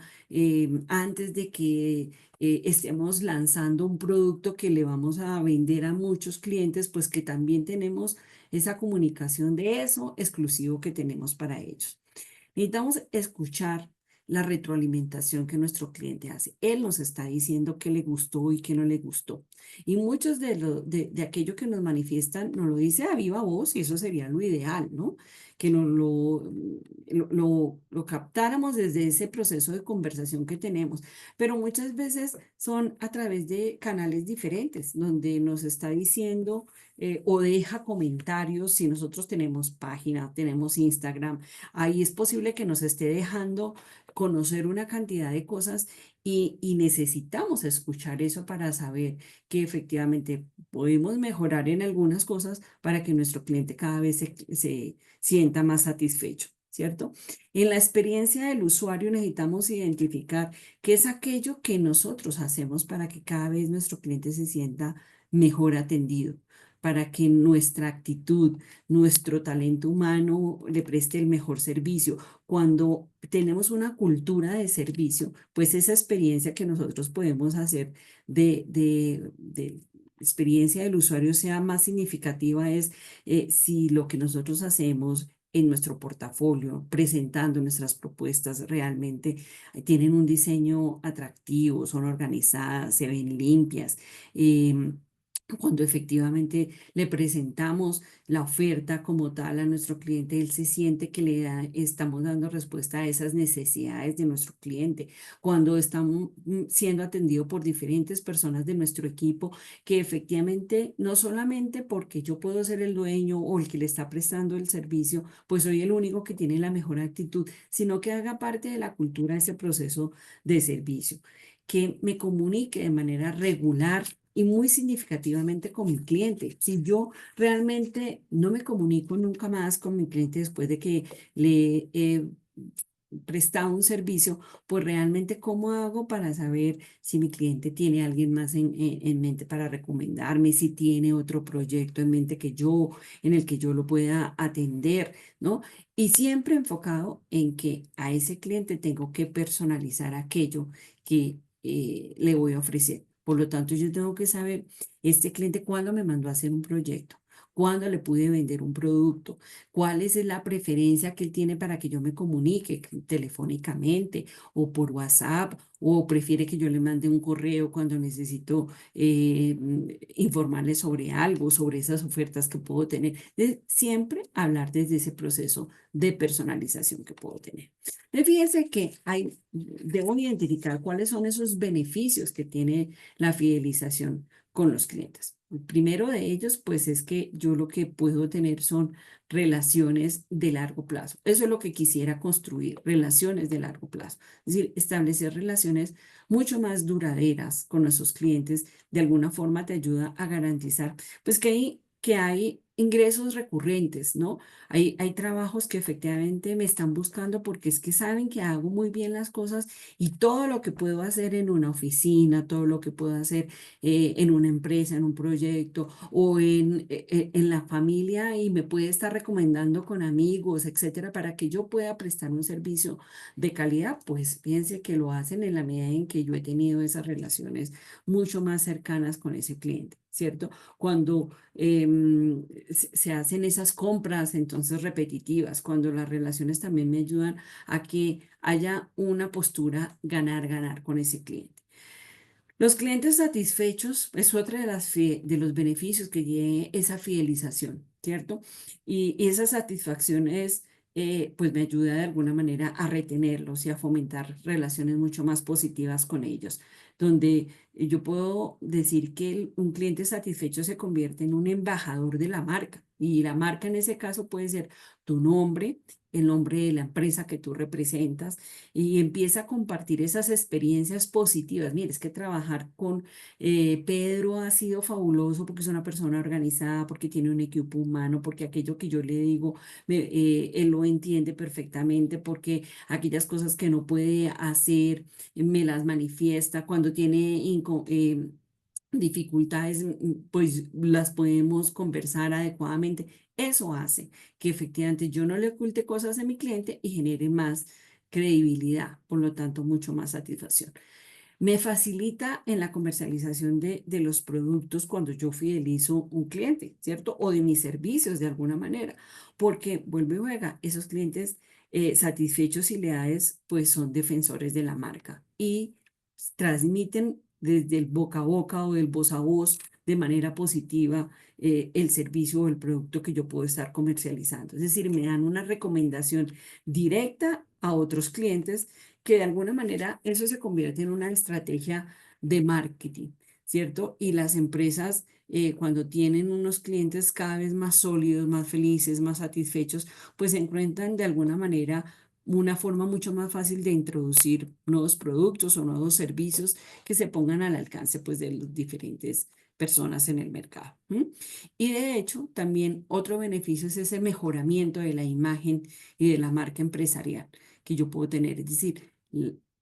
antes de que estemos lanzando un producto que le vamos a vender a muchos clientes, pues que también tenemos esa comunicación de eso exclusivo que tenemos para ellos. Necesitamos escuchar la retroalimentación que nuestro cliente hace. Él nos está diciendo qué le gustó y qué no le gustó. Y muchos de aquello que nos manifiestan nos lo dice a viva voz y eso sería lo ideal, ¿no? Que nos lo captáramos desde ese proceso de conversación que tenemos. Pero muchas veces son a través de canales diferentes, donde nos está diciendo o deja comentarios. Si nosotros tenemos página, tenemos Instagram, ahí es posible que nos esté dejando conocer una cantidad de cosas y necesitamos escuchar eso para saber que efectivamente podemos mejorar en algunas cosas para que nuestro cliente cada vez se sienta más satisfecho, ¿cierto? En la experiencia del usuario necesitamos identificar qué es aquello que nosotros hacemos para que cada vez nuestro cliente se sienta mejor atendido, para que nuestra actitud, nuestro talento humano le preste el mejor servicio. Cuando tenemos una cultura de servicio, pues esa experiencia que nosotros podemos hacer de experiencia del usuario sea más significativa es si lo que nosotros hacemos en nuestro portafolio, presentando nuestras propuestas realmente tienen un diseño atractivo, son organizadas, se ven limpias. Cuando efectivamente le presentamos la oferta como tal a nuestro cliente, él se siente que estamos dando respuesta a esas necesidades de nuestro cliente. Cuando estamos siendo atendido por diferentes personas de nuestro equipo, que efectivamente no solamente porque yo puedo ser el dueño o el que le está prestando el servicio, pues soy el único que tiene la mejor actitud, sino que haga parte de la cultura de ese proceso de servicio, que me comunique de manera regular y muy significativamente con mi cliente. Si yo realmente no me comunico nunca más con mi cliente después de que le he prestado un servicio, pues realmente cómo hago para saber si mi cliente tiene a alguien más en mente para recomendarme, si tiene otro proyecto en mente en el que yo lo pueda atender, ¿no? Y siempre enfocado en que a ese cliente tengo que personalizar aquello que le voy a ofrecer. Por lo tanto, yo tengo que saber este cliente cuándo me mandó a hacer un proyecto, cuándo le pude vender un producto, cuál es la preferencia que él tiene para que yo me comunique telefónicamente o por WhatsApp, o prefiere que yo le mande un correo cuando necesito informarle sobre algo, sobre esas ofertas que puedo tener. Siempre hablar desde ese proceso de personalización que puedo tener. Fíjense que debo identificar cuáles son esos beneficios que tiene la fidelización con los clientes. El primero de ellos, pues es que yo lo que puedo tener son relaciones de largo plazo. Eso es lo que quisiera construir, relaciones de largo plazo. Es decir, establecer relaciones mucho más duraderas con nuestros clientes, de alguna forma te ayuda a garantizar, pues que hay ingresos recurrentes, ¿no? Hay trabajos que efectivamente me están buscando porque es que saben que hago muy bien las cosas y todo lo que puedo hacer en una oficina, todo lo que puedo hacer en una empresa, en un proyecto o en la familia y me puede estar recomendando con amigos, etcétera, para que yo pueda prestar un servicio de calidad, pues piense que lo hacen en la medida en que yo he tenido esas relaciones mucho más cercanas con ese cliente, ¿cierto? Cuando se hacen esas compras entonces repetitivas, cuando las relaciones también me ayudan a que haya una postura ganar-ganar con ese cliente. Los clientes satisfechos es otra de los beneficios que tiene esa fidelización, ¿cierto? Y esa satisfacción pues me ayuda de alguna manera a retenerlos y a fomentar relaciones mucho más positivas con ellos, donde yo puedo decir que un cliente satisfecho se convierte en un embajador de la marca y la marca en ese caso puede ser tu nombre, el nombre de la empresa que tú representas y empieza a compartir esas experiencias positivas. Mire, es que trabajar con Pedro ha sido fabuloso porque es una persona organizada, porque tiene un equipo humano, porque aquello que yo le digo, él lo entiende perfectamente, porque aquellas cosas que no puede hacer, me las manifiesta. Cuando tiene dificultades, pues las podemos conversar adecuadamente. Eso hace que efectivamente yo no le oculte cosas a mi cliente y genere más credibilidad, por lo tanto, mucho más satisfacción. Me facilita en la comercialización de los productos cuando yo fidelizo un cliente, ¿cierto? O de mis servicios de alguna manera, porque vuelve y juega, esos clientes satisfechos y leales, pues son defensores de la marca y transmiten desde el boca a boca o del voz a voz de manera positiva el servicio o el producto que yo puedo estar comercializando. Es decir, me dan una recomendación directa a otros clientes que de alguna manera eso se convierte en una estrategia de marketing, ¿cierto? Y las empresas, cuando tienen unos clientes cada vez más sólidos, más felices, más satisfechos, pues encuentran de alguna manera una forma mucho más fácil de introducir nuevos productos o nuevos servicios que se pongan al alcance pues de las diferentes personas en el mercado. ¿M? Y de hecho, también otro beneficio es ese mejoramiento de la imagen y de la marca empresarial que yo puedo tener. Es decir,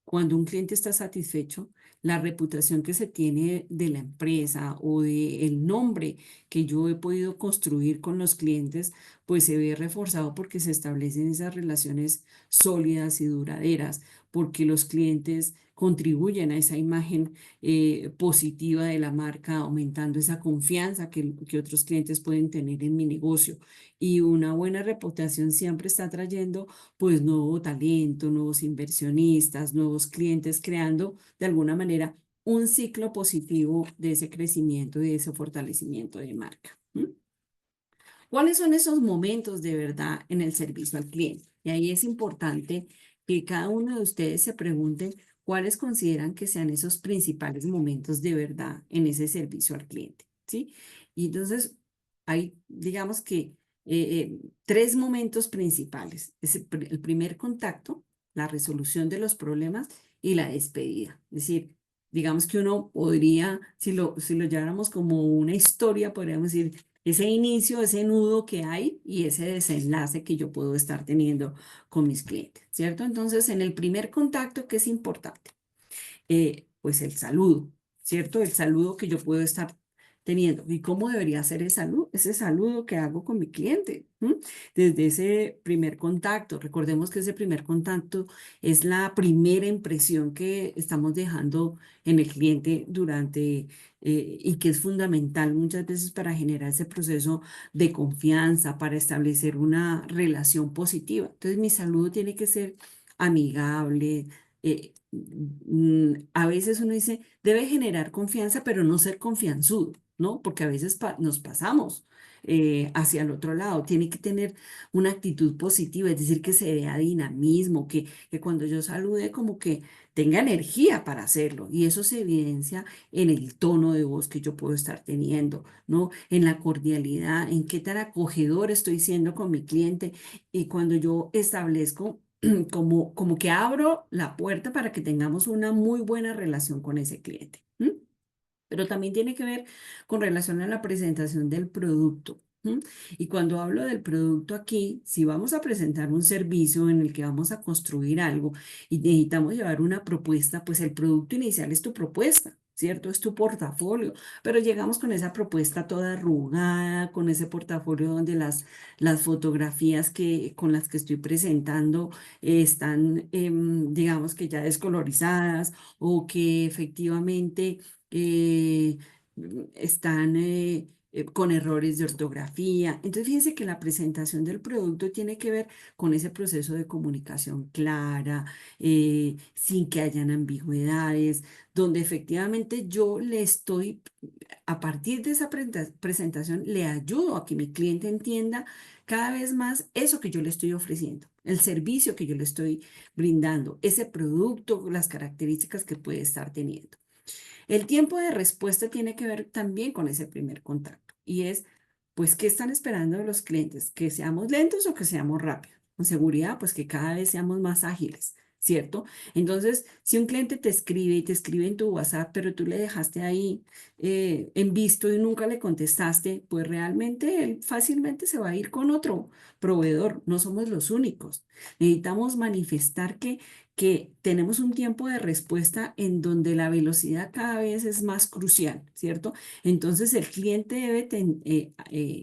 cuando un cliente está satisfecho, la reputación que se tiene de la empresa o de el nombre que yo he podido construir con los clientes, pues se ve reforzado porque se establecen esas relaciones sólidas y duraderas, porque los clientes contribuyen a esa imagen positiva de la marca, aumentando esa confianza que otros clientes pueden tener en mi negocio. Y una buena reputación siempre está trayendo pues nuevo talento, nuevos inversionistas, nuevos clientes, creando de alguna manera un ciclo positivo de ese crecimiento y de ese fortalecimiento de marca. ¿M? ¿Cuáles son esos momentos de verdad en el servicio al cliente? Y ahí es importante que cada uno de ustedes se pregunte cuáles consideran que sean esos principales momentos de verdad en ese servicio al cliente, ¿sí? Y entonces hay, digamos que, tres momentos principales. Es el primer contacto, la resolución de los problemas y la despedida. Es decir, digamos que uno podría, si lo lleváramos como una historia, podríamos decir, ese inicio, ese nudo que hay y ese desenlace que yo puedo estar teniendo con mis clientes, ¿cierto? Entonces, en el primer contacto, ¿qué es importante? Pues el saludo, ¿cierto? El saludo que yo puedo estar teniendo. ¿Y cómo debería ser el saludo? Ese saludo que hago con mi cliente. ¿M? Desde ese primer contacto. Recordemos que ese primer contacto es la primera impresión que estamos dejando en el cliente durante y que es fundamental muchas veces para generar ese proceso de confianza, para establecer una relación positiva. Entonces, mi saludo tiene que ser amigable, a veces uno dice, debe generar confianza, pero no ser confianzudo, ¿no? Porque a veces nos pasamos hacia el otro lado. Tiene que tener una actitud positiva, es decir, que se vea dinamismo, que cuando yo salude como que tenga energía para hacerlo. Y eso se evidencia en el tono de voz que yo puedo estar teniendo, ¿no? En la cordialidad, en qué tan acogedor estoy siendo con mi cliente. Y cuando yo establezco como que abro la puerta para que tengamos una muy buena relación con ese cliente. ¿M? Pero también tiene que ver con relación a la presentación del producto. ¿M? Y cuando hablo del producto aquí, si vamos a presentar un servicio en el que vamos a construir algo y necesitamos llevar una propuesta, pues el producto inicial es tu propuesta, ¿cierto? Es tu portafolio, pero llegamos con esa propuesta toda arrugada, con ese portafolio donde las fotografías con las que estoy presentando están, digamos que ya descolorizadas o que efectivamente eh, están con errores de ortografía. Entonces, fíjense que la presentación del producto tiene que ver con ese proceso de comunicación clara, sin que hayan ambigüedades, donde efectivamente yo le estoy, a partir de esa presentación, le ayudo a que mi cliente entienda cada vez más eso que yo le estoy ofreciendo, el servicio que yo le estoy brindando, ese producto, las características que puede estar teniendo. El tiempo de respuesta tiene que ver también con ese primer contacto y es, pues, ¿qué están esperando de los clientes? ¿Que seamos lentos o que seamos rápidos? Con seguridad, pues que cada vez seamos más ágiles, ¿cierto? Entonces, si un cliente te escribe y te escribe en tu WhatsApp, pero tú le dejaste ahí en visto y nunca le contestaste, pues realmente él fácilmente se va a ir con otro proveedor. No somos los únicos. Necesitamos manifestar que tenemos un tiempo de respuesta en donde la velocidad cada vez es más crucial, ¿cierto? Entonces el cliente debe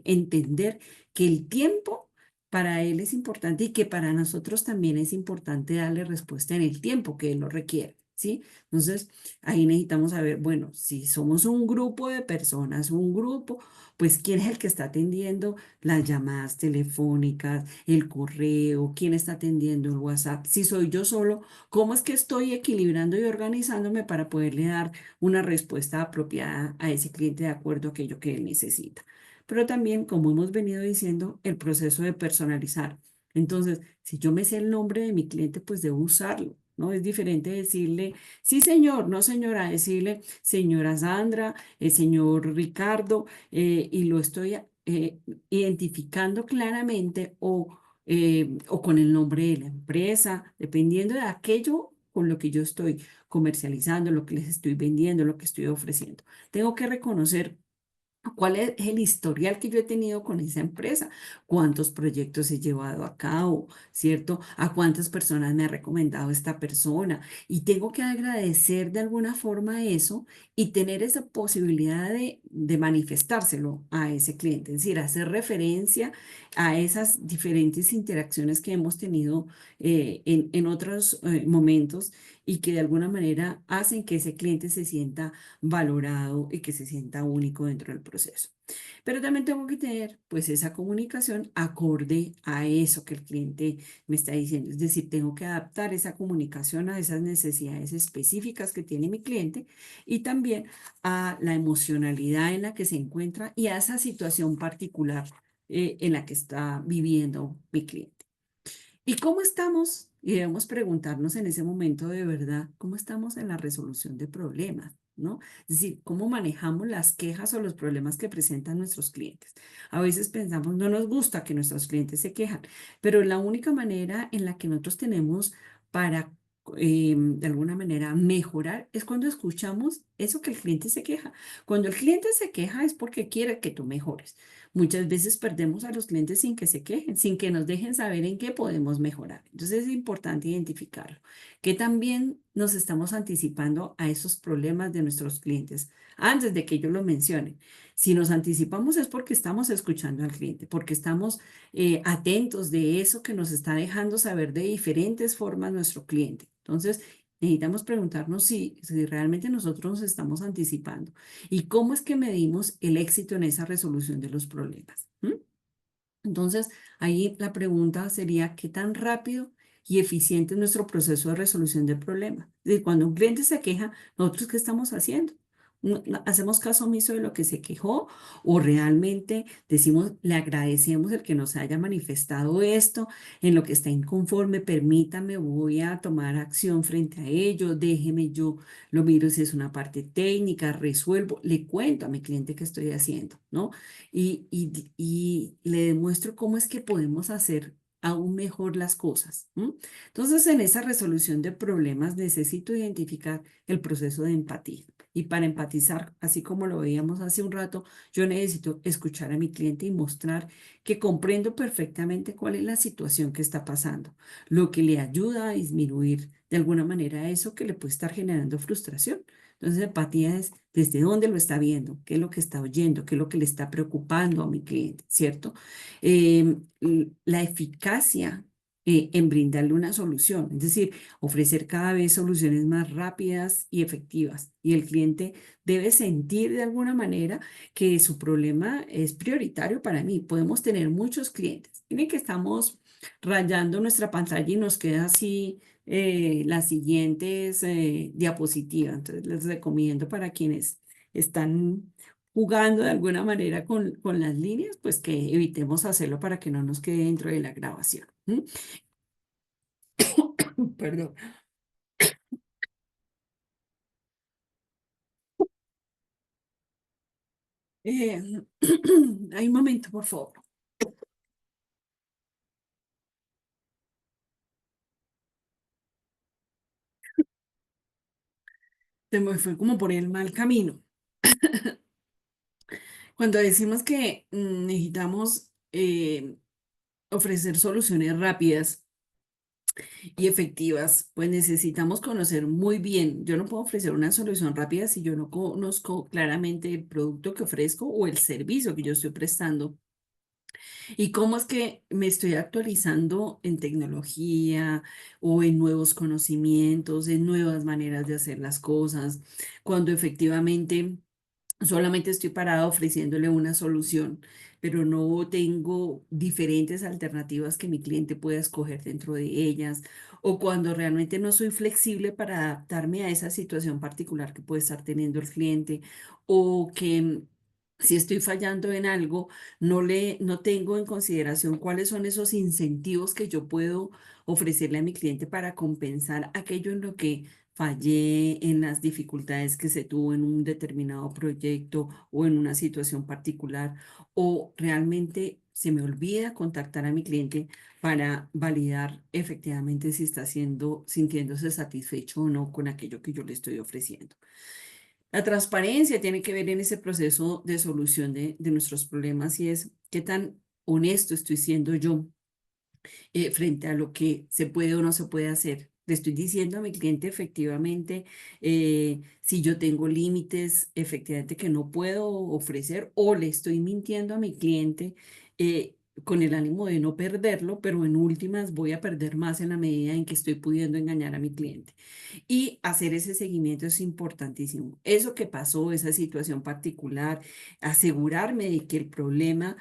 entender que el tiempo para él es importante y que para nosotros también es importante darle respuesta en el tiempo que él lo requiere, ¿sí? Entonces ahí necesitamos saber, bueno, si somos un grupo de personas, un grupo, pues quién es el que está atendiendo las llamadas telefónicas, el correo, quién está atendiendo el WhatsApp. Si soy yo solo, ¿cómo es que estoy equilibrando y organizándome para poderle dar una respuesta apropiada a ese cliente de acuerdo a aquello que él necesita? Pero también, como hemos venido diciendo, el proceso de personalizar. Entonces, si yo me sé el nombre de mi cliente, pues debo usarlo, ¿no? Es diferente decirle, sí, señor, no, señora, decirle, señora Sandra, señor Ricardo, y lo estoy identificando claramente o con el nombre de la empresa, dependiendo de aquello con lo que yo estoy comercializando, lo que les estoy vendiendo, lo que estoy ofreciendo. Tengo que reconocer cuál es el historial que yo he tenido con esa empresa, cuántos proyectos he llevado a cabo, ¿cierto? A cuántas personas me ha recomendado esta persona. Y tengo que agradecer de alguna forma eso y tener esa posibilidad de manifestárselo a ese cliente, es decir, hacer referencia a esas diferentes interacciones que hemos tenido en otros momentos y que de alguna manera hacen que ese cliente se sienta valorado y que se sienta único dentro del proceso. Pero también tengo que tener pues esa comunicación acorde a eso que el cliente me está diciendo. Es decir, tengo que adaptar esa comunicación a esas necesidades específicas que tiene mi cliente y también a la emocionalidad en la que se encuentra y a esa situación particular en la que está viviendo mi cliente. ¿Y cómo estamos? Y debemos preguntarnos en ese momento de verdad, ¿cómo estamos en la resolución de problemas? ¿No? Es decir, ¿cómo manejamos las quejas o los problemas que presentan nuestros clientes? A veces pensamos, no nos gusta que nuestros clientes se quejan, pero la única manera en la que nosotros tenemos para, de alguna manera, mejorar es cuando escuchamos eso que el cliente se queja. Cuando el cliente se queja es porque quiere que tú mejores. Muchas veces perdemos a los clientes sin que se quejen, sin que nos dejen saber en qué podemos mejorar. Entonces es importante identificarlo, que también nos estamos anticipando a esos problemas de nuestros clientes antes de que ellos lo mencionen. Si nos anticipamos es porque estamos escuchando al cliente, porque estamos atentos de eso que nos está dejando saber de diferentes formas nuestro cliente. Entonces, necesitamos preguntarnos si realmente nosotros nos estamos anticipando y cómo es que medimos el éxito en esa resolución de los problemas. ¿M? Entonces, ahí la pregunta sería, ¿qué tan rápido y eficiente es nuestro proceso de resolución de problemas? Es decir, cuando un cliente se queja, ¿nosotros qué estamos haciendo? hacemos caso omiso de lo que se quejó o realmente decimos, le agradecemos el que nos haya manifestado esto, en lo que está inconforme, permítame, voy a tomar acción frente a ello, déjeme yo, lo miro si es una parte técnica, resuelvo, le cuento a mi cliente qué estoy haciendo, ¿no? Y le demuestro cómo es que podemos hacer aún mejor las cosas. ¿M? Entonces, en esa resolución de problemas necesito identificar el proceso de empatía. Y para empatizar, así como lo veíamos hace un rato, yo necesito escuchar a mi cliente y mostrar que comprendo perfectamente cuál es la situación que está pasando, lo que le ayuda a disminuir de alguna manera eso que le puede estar generando frustración. Entonces, empatía es desde dónde lo está viendo, qué es lo que está oyendo, qué es lo que le está preocupando a mi cliente, ¿cierto? La eficacia en brindarle una solución, es decir, ofrecer cada vez soluciones más rápidas y efectivas. Y el cliente debe sentir de alguna manera que su problema es prioritario para mí. Podemos tener muchos clientes. Miren que estamos rayando nuestra pantalla y nos queda así las siguientes diapositivas. Entonces les recomiendo para quienes están jugando de alguna manera con las líneas, pues que evitemos hacerlo para que no nos quede dentro de la grabación. ¿M? Perdón. Eh, hay un momento, por favor. Se me fue como por el mal camino. Cuando decimos que necesitamos ofrecer soluciones rápidas y efectivas, pues necesitamos conocer muy bien. Yo no puedo ofrecer una solución rápida si yo no conozco claramente el producto que ofrezco o el servicio que yo estoy prestando. ¿Y cómo es que me estoy actualizando en tecnología o en nuevos conocimientos, en nuevas maneras de hacer las cosas, cuando efectivamente solamente estoy parada ofreciéndole una solución, pero no tengo diferentes alternativas que mi cliente pueda escoger dentro de ellas, o cuando realmente no soy flexible para adaptarme a esa situación particular que puede estar teniendo el cliente, o que si estoy fallando en algo, no tengo en consideración cuáles son esos incentivos que yo puedo ofrecerle a mi cliente para compensar aquello en lo que fallé, en las dificultades que se tuvo en un determinado proyecto o en una situación particular, o realmente se me olvida contactar a mi cliente para validar efectivamente si está sintiéndose satisfecho o no con aquello que yo le estoy ofreciendo. La transparencia tiene que ver en ese proceso de solución de nuestros problemas y es qué tan honesto estoy siendo yo frente a lo que se puede o no se puede hacer. Le estoy diciendo a mi cliente efectivamente si yo tengo límites efectivamente que no puedo ofrecer o le estoy mintiendo a mi cliente eh, con el ánimo de no perderlo, pero en últimas voy a perder más en la medida en que estoy pudiendo engañar a mi cliente. Y hacer ese seguimiento es importantísimo. Eso que pasó, esa situación particular, asegurarme de que el problema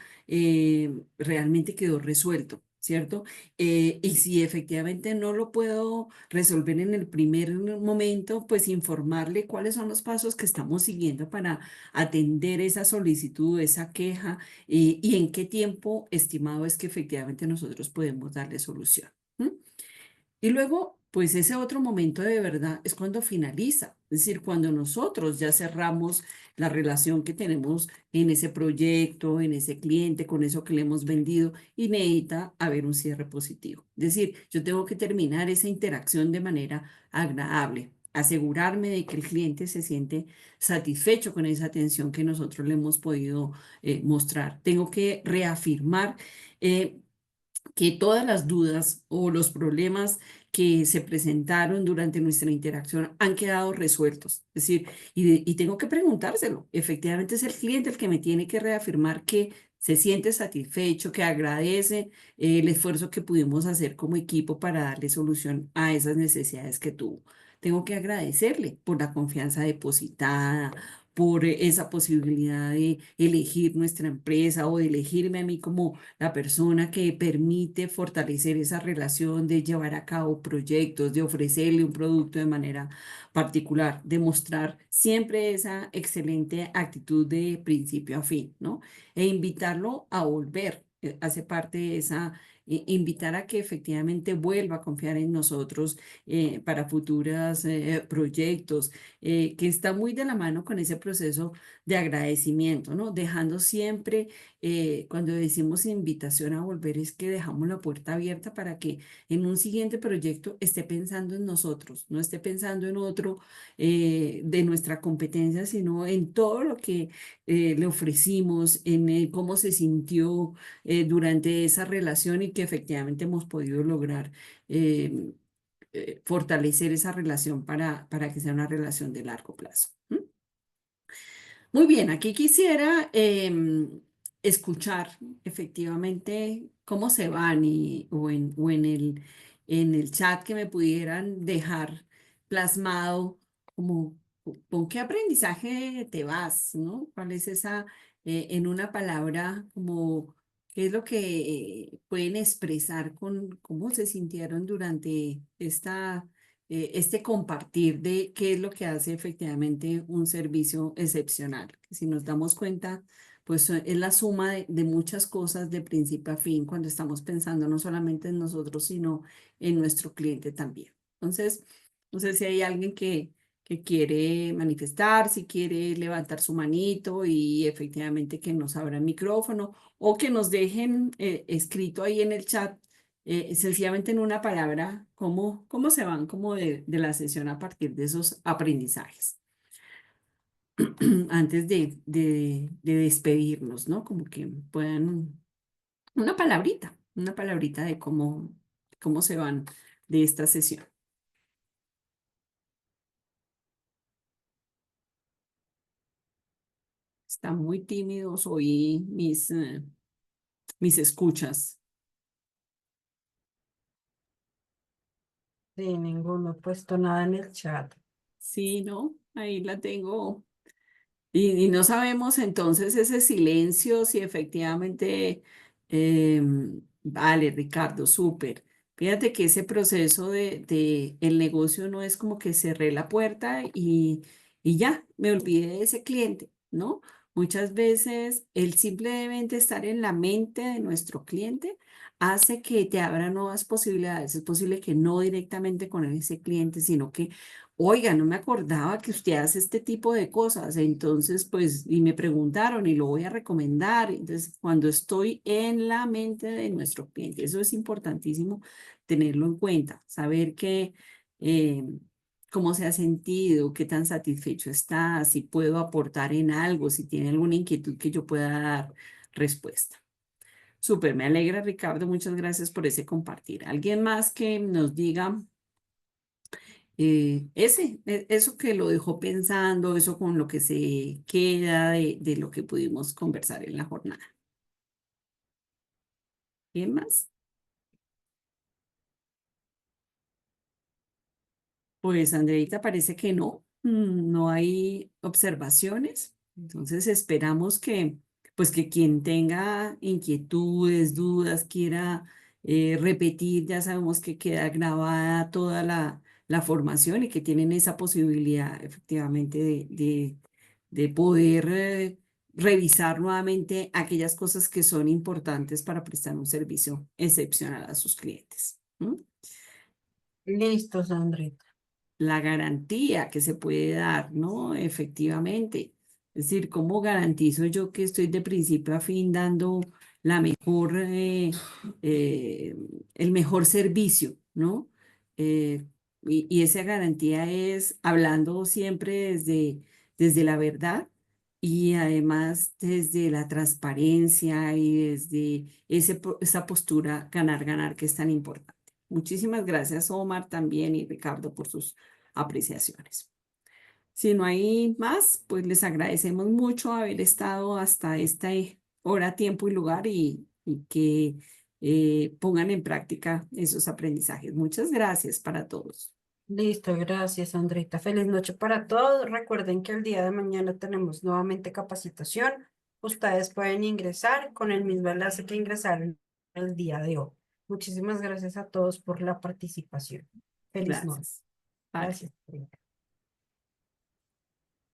realmente quedó resuelto. ¿Cierto? Y si efectivamente no lo puedo resolver en el primer momento, pues informarle cuáles son los pasos que estamos siguiendo para atender esa solicitud, esa queja y en qué tiempo estimado es que efectivamente nosotros podemos darle solución. ¿M? Y luego, pues ese otro momento de verdad es cuando finaliza, es decir, cuando nosotros ya cerramos la relación que tenemos en ese proyecto, en ese cliente, con eso que le hemos vendido y necesita haber un cierre positivo. Es decir, yo tengo que terminar esa interacción de manera agradable, asegurarme de que el cliente se siente satisfecho con esa atención que nosotros le hemos podido mostrar. Tengo que reafirmar. Que todas las dudas o los problemas que se presentaron durante nuestra interacción han quedado resueltos. Es decir, y tengo que preguntárselo. Efectivamente es el cliente el que me tiene que reafirmar que se siente satisfecho, que agradece el esfuerzo que pudimos hacer como equipo para darle solución a esas necesidades que tuvo. Tengo que agradecerle por la confianza depositada, por esa posibilidad de elegir nuestra empresa o de elegirme a mí como la persona que permite fortalecer esa relación, de llevar a cabo proyectos, de ofrecerle un producto de manera particular, de mostrar siempre esa excelente actitud de principio a fin, ¿no? E invitarlo a volver, hace parte de esa invitar a que efectivamente vuelva a confiar en nosotros para futuros proyectos, que está muy de la mano con ese proceso de agradecimiento, ¿no? Dejando siempre, cuando decimos invitación a volver, es que dejamos la puerta abierta para que en un siguiente proyecto esté pensando en nosotros, no esté pensando en otro de nuestra competencia, sino en todo lo que le ofrecimos, en cómo se sintió durante esa relación y que efectivamente hemos podido lograr fortalecer esa relación para que sea una relación de largo plazo. ¿M? Muy bien, aquí quisiera escuchar efectivamente cómo se van en el chat que me pudieran dejar plasmado como con qué aprendizaje te vas, ¿no? ¿Cuál es esa, en una palabra, como qué es lo que pueden expresar con cómo se sintieron durante este compartir de qué es lo que hace efectivamente un servicio excepcional? Que si nos damos cuenta, pues es la suma de muchas cosas de principio a fin cuando estamos pensando no solamente en nosotros, sino en nuestro cliente también. Entonces, no sé si hay alguien que quiere manifestar, si quiere levantar su manito y efectivamente que nos abra el micrófono o que nos dejen escrito ahí en el chat sencillamente en una palabra, cómo se van como de la sesión a partir de esos aprendizajes, antes de despedirnos, ¿no? Como que puedan, una palabrita de cómo se van de esta sesión. Están muy tímidos hoy mis escuchas. Sí, ninguno he puesto nada en el chat. Sí, ¿no? Ahí la tengo. Y no sabemos entonces ese silencio, si efectivamente, vale, Ricardo, súper. Fíjate que ese proceso de el negocio no es como que cerré la puerta y ya, me olvidé de ese cliente, ¿no? Muchas veces el simplemente estar en la mente de nuestro cliente hace que te abra nuevas posibilidades. Es posible que no directamente con ese cliente, sino que oiga, no me acordaba que usted hace este tipo de cosas, entonces pues, y me preguntaron y lo voy a recomendar. Entonces, cuando estoy en la mente de nuestro cliente, eso es importantísimo tenerlo en cuenta, saber eh, cómo se ha sentido, qué tan satisfecho está, si puedo aportar en algo, si tiene alguna inquietud que yo pueda dar respuesta. Súper, me alegra, Ricardo, muchas gracias por ese compartir. ¿Alguien más que nos diga? Eso que lo dejó pensando, eso con lo que se queda de lo que pudimos conversar en la jornada. ¿Quién más? Pues Andreita parece que no, no hay observaciones. Entonces esperamos pues que quien tenga inquietudes, dudas, quiera repetir, ya sabemos que queda grabada toda la formación y que tienen esa posibilidad efectivamente de poder revisar nuevamente aquellas cosas que son importantes para prestar un servicio excepcional a sus clientes. ¿M? Listo, Sandrita. La garantía que se puede dar, ¿no? Efectivamente. Es decir, ¿cómo garantizo yo que estoy de principio a fin dando la mejor, eh, el mejor servicio, ¿no? Eh, y esa garantía es hablando siempre desde la verdad y además desde la transparencia y desde esa postura ganar, ganar que es tan importante. Muchísimas gracias, Omar, también y Ricardo por sus apreciaciones. Si no hay más, pues les agradecemos mucho haber estado hasta esta hora, tiempo y lugar y que pongan en práctica esos aprendizajes. Muchas gracias para todos. Listo, gracias, Sandrita. Feliz noche para todos. Recuerden que el día de mañana tenemos nuevamente capacitación. Ustedes pueden ingresar con el mismo enlace que ingresaron el día de hoy. Muchísimas gracias a todos por la participación. Feliz noche. Gracias. Vale. Gracias.